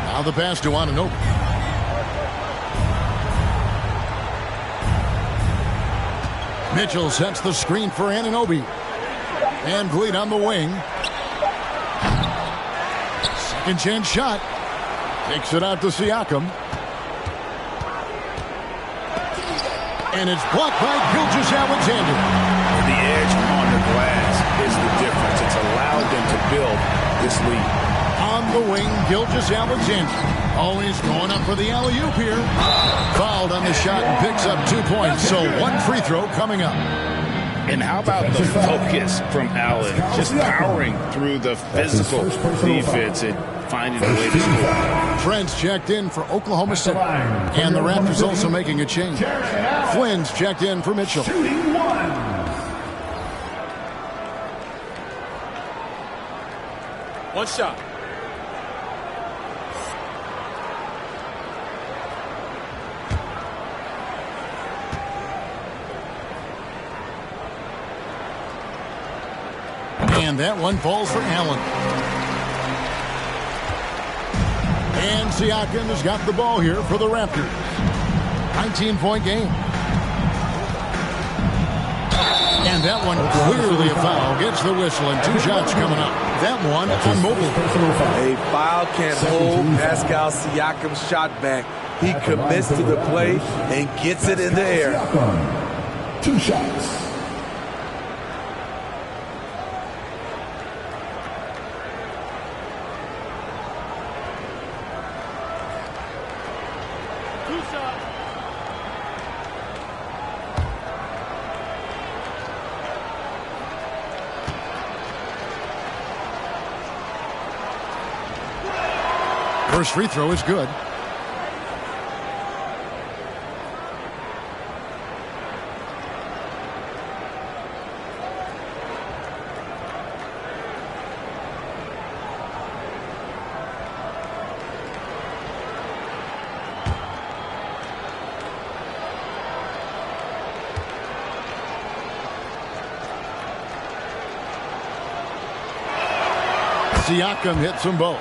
K: Now the pass to Anunoby. Mitchell sets the screen for Anunoby. And Vliet on the wing. Second chance shot. Takes it out to Siakam. And it's blocked by Gilgeous-Alexander.
L: The edge on the glass is the difference. It's allowed them to build this lead.
K: On the wing, Gilgeous-Alexander. Always going up for the alley-oop here. Fouled on the shot and picks up 2 points. So one free throw coming up.
L: And how about the focus from Allen? Just powering through the physical defense and finding a way to score.
K: Trent's checked in for Oklahoma City. And the Raptors also making a change. Flynn's checked in for Mitchell.
P: One shot.
K: And that one falls for Allen. And Siakam has got the ball here for the Raptors. 19-point game. And that one clearly a foul. Gets the whistle and 2 shots coming up. That one on Mobley.
N: A foul can't hold Pascal Siakam's shot back. He commits to the play and gets it in the air.
O: 2 shots.
K: First free throw is good. Siakam hits them both.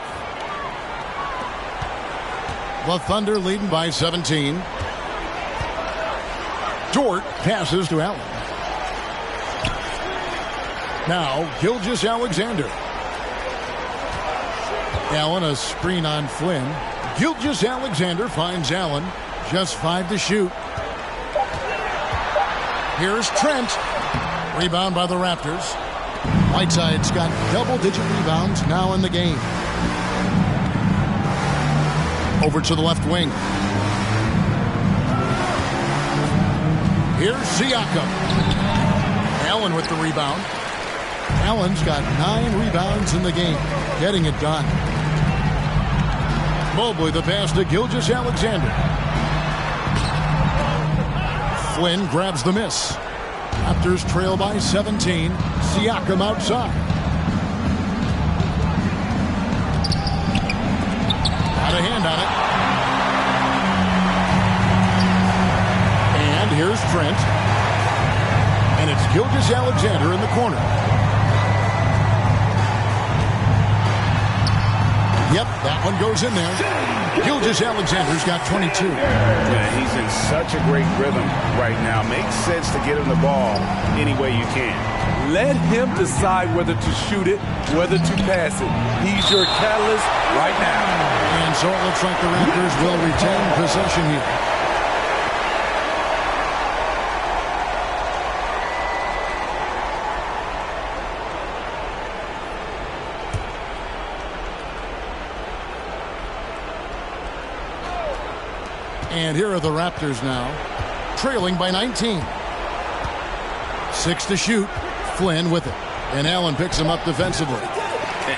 K: The Thunder leading by 17. Dort passes to Allen. Now Gilgeous-Alexander. Allen a screen on Flynn. Gilgeous-Alexander finds Allen. Just 5 to shoot. Here's Trent. Rebound by the Raptors. Whiteside's got double-digit rebounds now in the game. Over to the left wing. Here's Siakam. Allen with the rebound. Allen's got 9 rebounds in the game. Getting it done. Mobley the pass to Gilgeous-Alexander. Flynn grabs the miss. Raptors trail by 17. Siakam outside. Got a hand on it. And here's Trent. And it's Gilgeous-Alexander in the corner. Yep, that one goes in there. Gilgeous-Alexander's got 22.
L: Yeah, he's in such a great rhythm right now. Makes sense to get him the ball any way you can.
N: Let him decide whether to shoot it, whether to pass it. He's your catalyst right now.
K: And so it looks like the Raptors will retain possession here. And here are the Raptors now, trailing by 19. 6 to shoot. Flynn with it. And Allen picks him up defensively.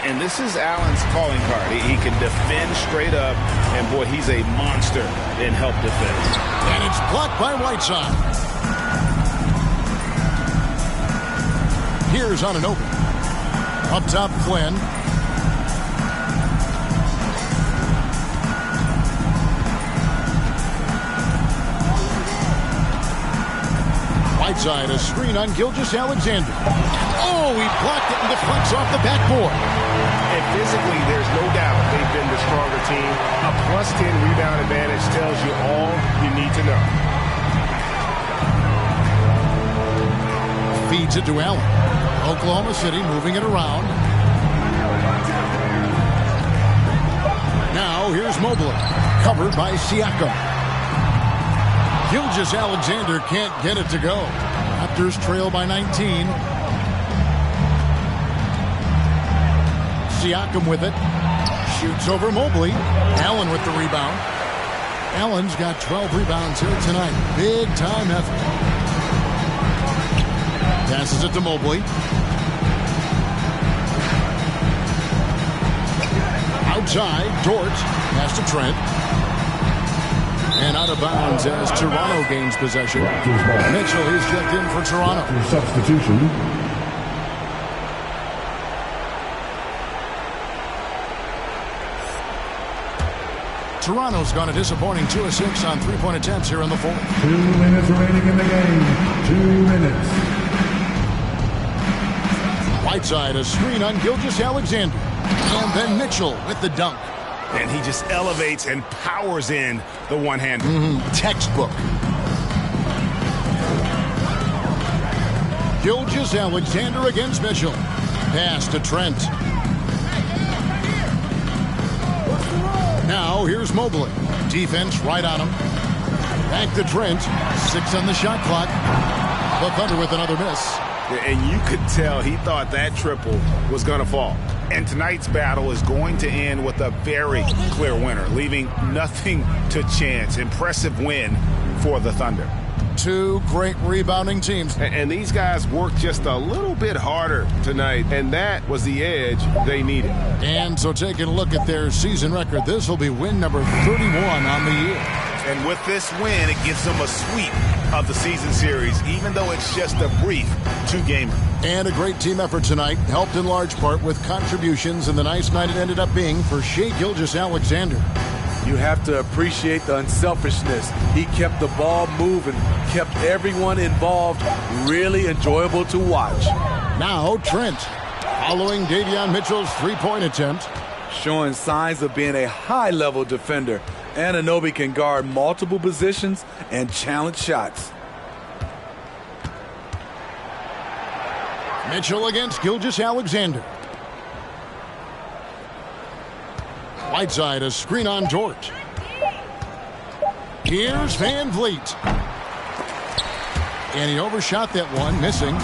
L: And this is Allen's calling card. He can defend straight up, and boy, he's a monster in help defense.
K: And it's blocked by Whiteside. Here's on an open. Up top, Flynn. Whiteside, a screen on Gilgeous-Alexander. Oh, he blocked it and deflects off the backboard.
L: And physically, there's no doubt they've been the stronger team. A +10 rebound advantage tells you all you need to know.
K: Feeds it to Allen. Oklahoma City moving it around. Now here's Mobley, covered by Siakam. Gilgeous-Alexander can't get it to go. Raptors trail by 19. Siakam with it. Shoots over Mobley. Allen with the rebound. Allen's got 12 rebounds here tonight. Big time effort. Passes it to Mobley. Outside, Dort. Pass to Trent. And out of bounds as Toronto gains possession. Mitchell is checked in for Toronto.
O: Substitution.
K: Toronto's gone a disappointing 2 of 6 on three-point attempts here in the fourth.
O: 2 minutes remaining in the game. 2 minutes.
K: Whiteside, a screen on Gilgeous-Alexander. And then Mitchell with the dunk.
L: And he just elevates and powers in the one-hander.
K: Textbook. Gilgeous-Alexander against Mitchell. Pass to Trent. Now here's Mobley. Defense right on him. Back to Trent. 6 on the shot clock. The Thunder with another miss.
L: And you could tell he thought that triple was going to fall. And tonight's battle is going to end with a very clear winner, leaving nothing to chance. Impressive win for the Thunder.
K: 2 great rebounding teams.
L: And these guys worked just a little bit harder tonight, and that was the edge they needed.
K: And so taking a look at their season record, this will be win number 31 on the year.
L: And with this win, it gives them a sweep of the season series, even though it's just a brief 2-gamer.
K: And a great team effort tonight, helped in large part with contributions, and the nice night it ended up being for Shai Gilgeous-Alexander.
N: You have to appreciate the unselfishness. He kept the ball moving, kept everyone involved, really enjoyable to watch.
K: Now Trent, following Davion Mitchell's three-point attempt.
N: Showing signs of being a high-level defender. Anunoby can guard multiple positions and challenge shots.
K: Mitchell against Gilgeous-Alexander. Whiteside, a screen on Dort. Here's Van Vliet. And he overshot that one, missing.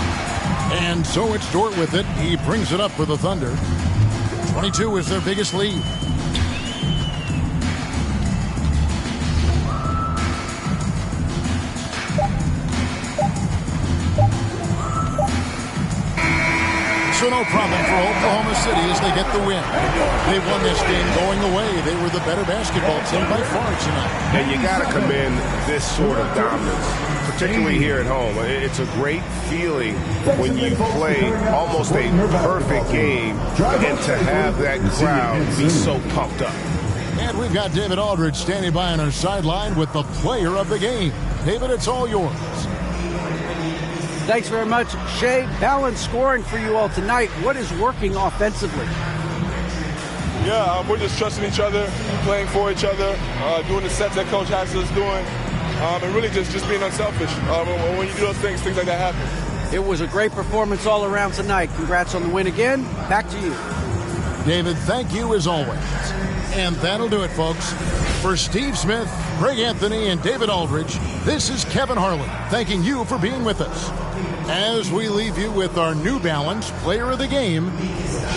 K: And so it's Dort with it. He brings it up for the Thunder. 22 is their biggest lead. So no problem for Oklahoma City as they get the win. They won this game going away. They were the better basketball team by far tonight.
L: And you got to commend this sort of dominance, particularly here at home. It's a great feeling when you play almost a perfect game and to have that crowd be so pumped up.
K: And we've got David Aldridge standing by on our sideline with the player of the game. David, it's all yours.
M: Thanks very much, Shai. Balanced scoring for you all tonight. What is working offensively?
P: Yeah, we're just trusting each other, playing for each other, doing the sets that Coach has us doing, and really just being unselfish. When you do those things like that happen.
M: It was a great performance all around tonight. Congrats on the win again. Back to you.
K: David, thank you as always. And that'll do it, folks. For Steve Smith, Greg Anthony, and David Aldridge, this is Kevin Harlan thanking you for being with us. As we leave you with our New Balance Player of the Game,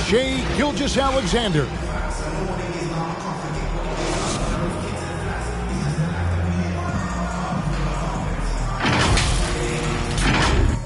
K: Shai Gilgeous-Alexander.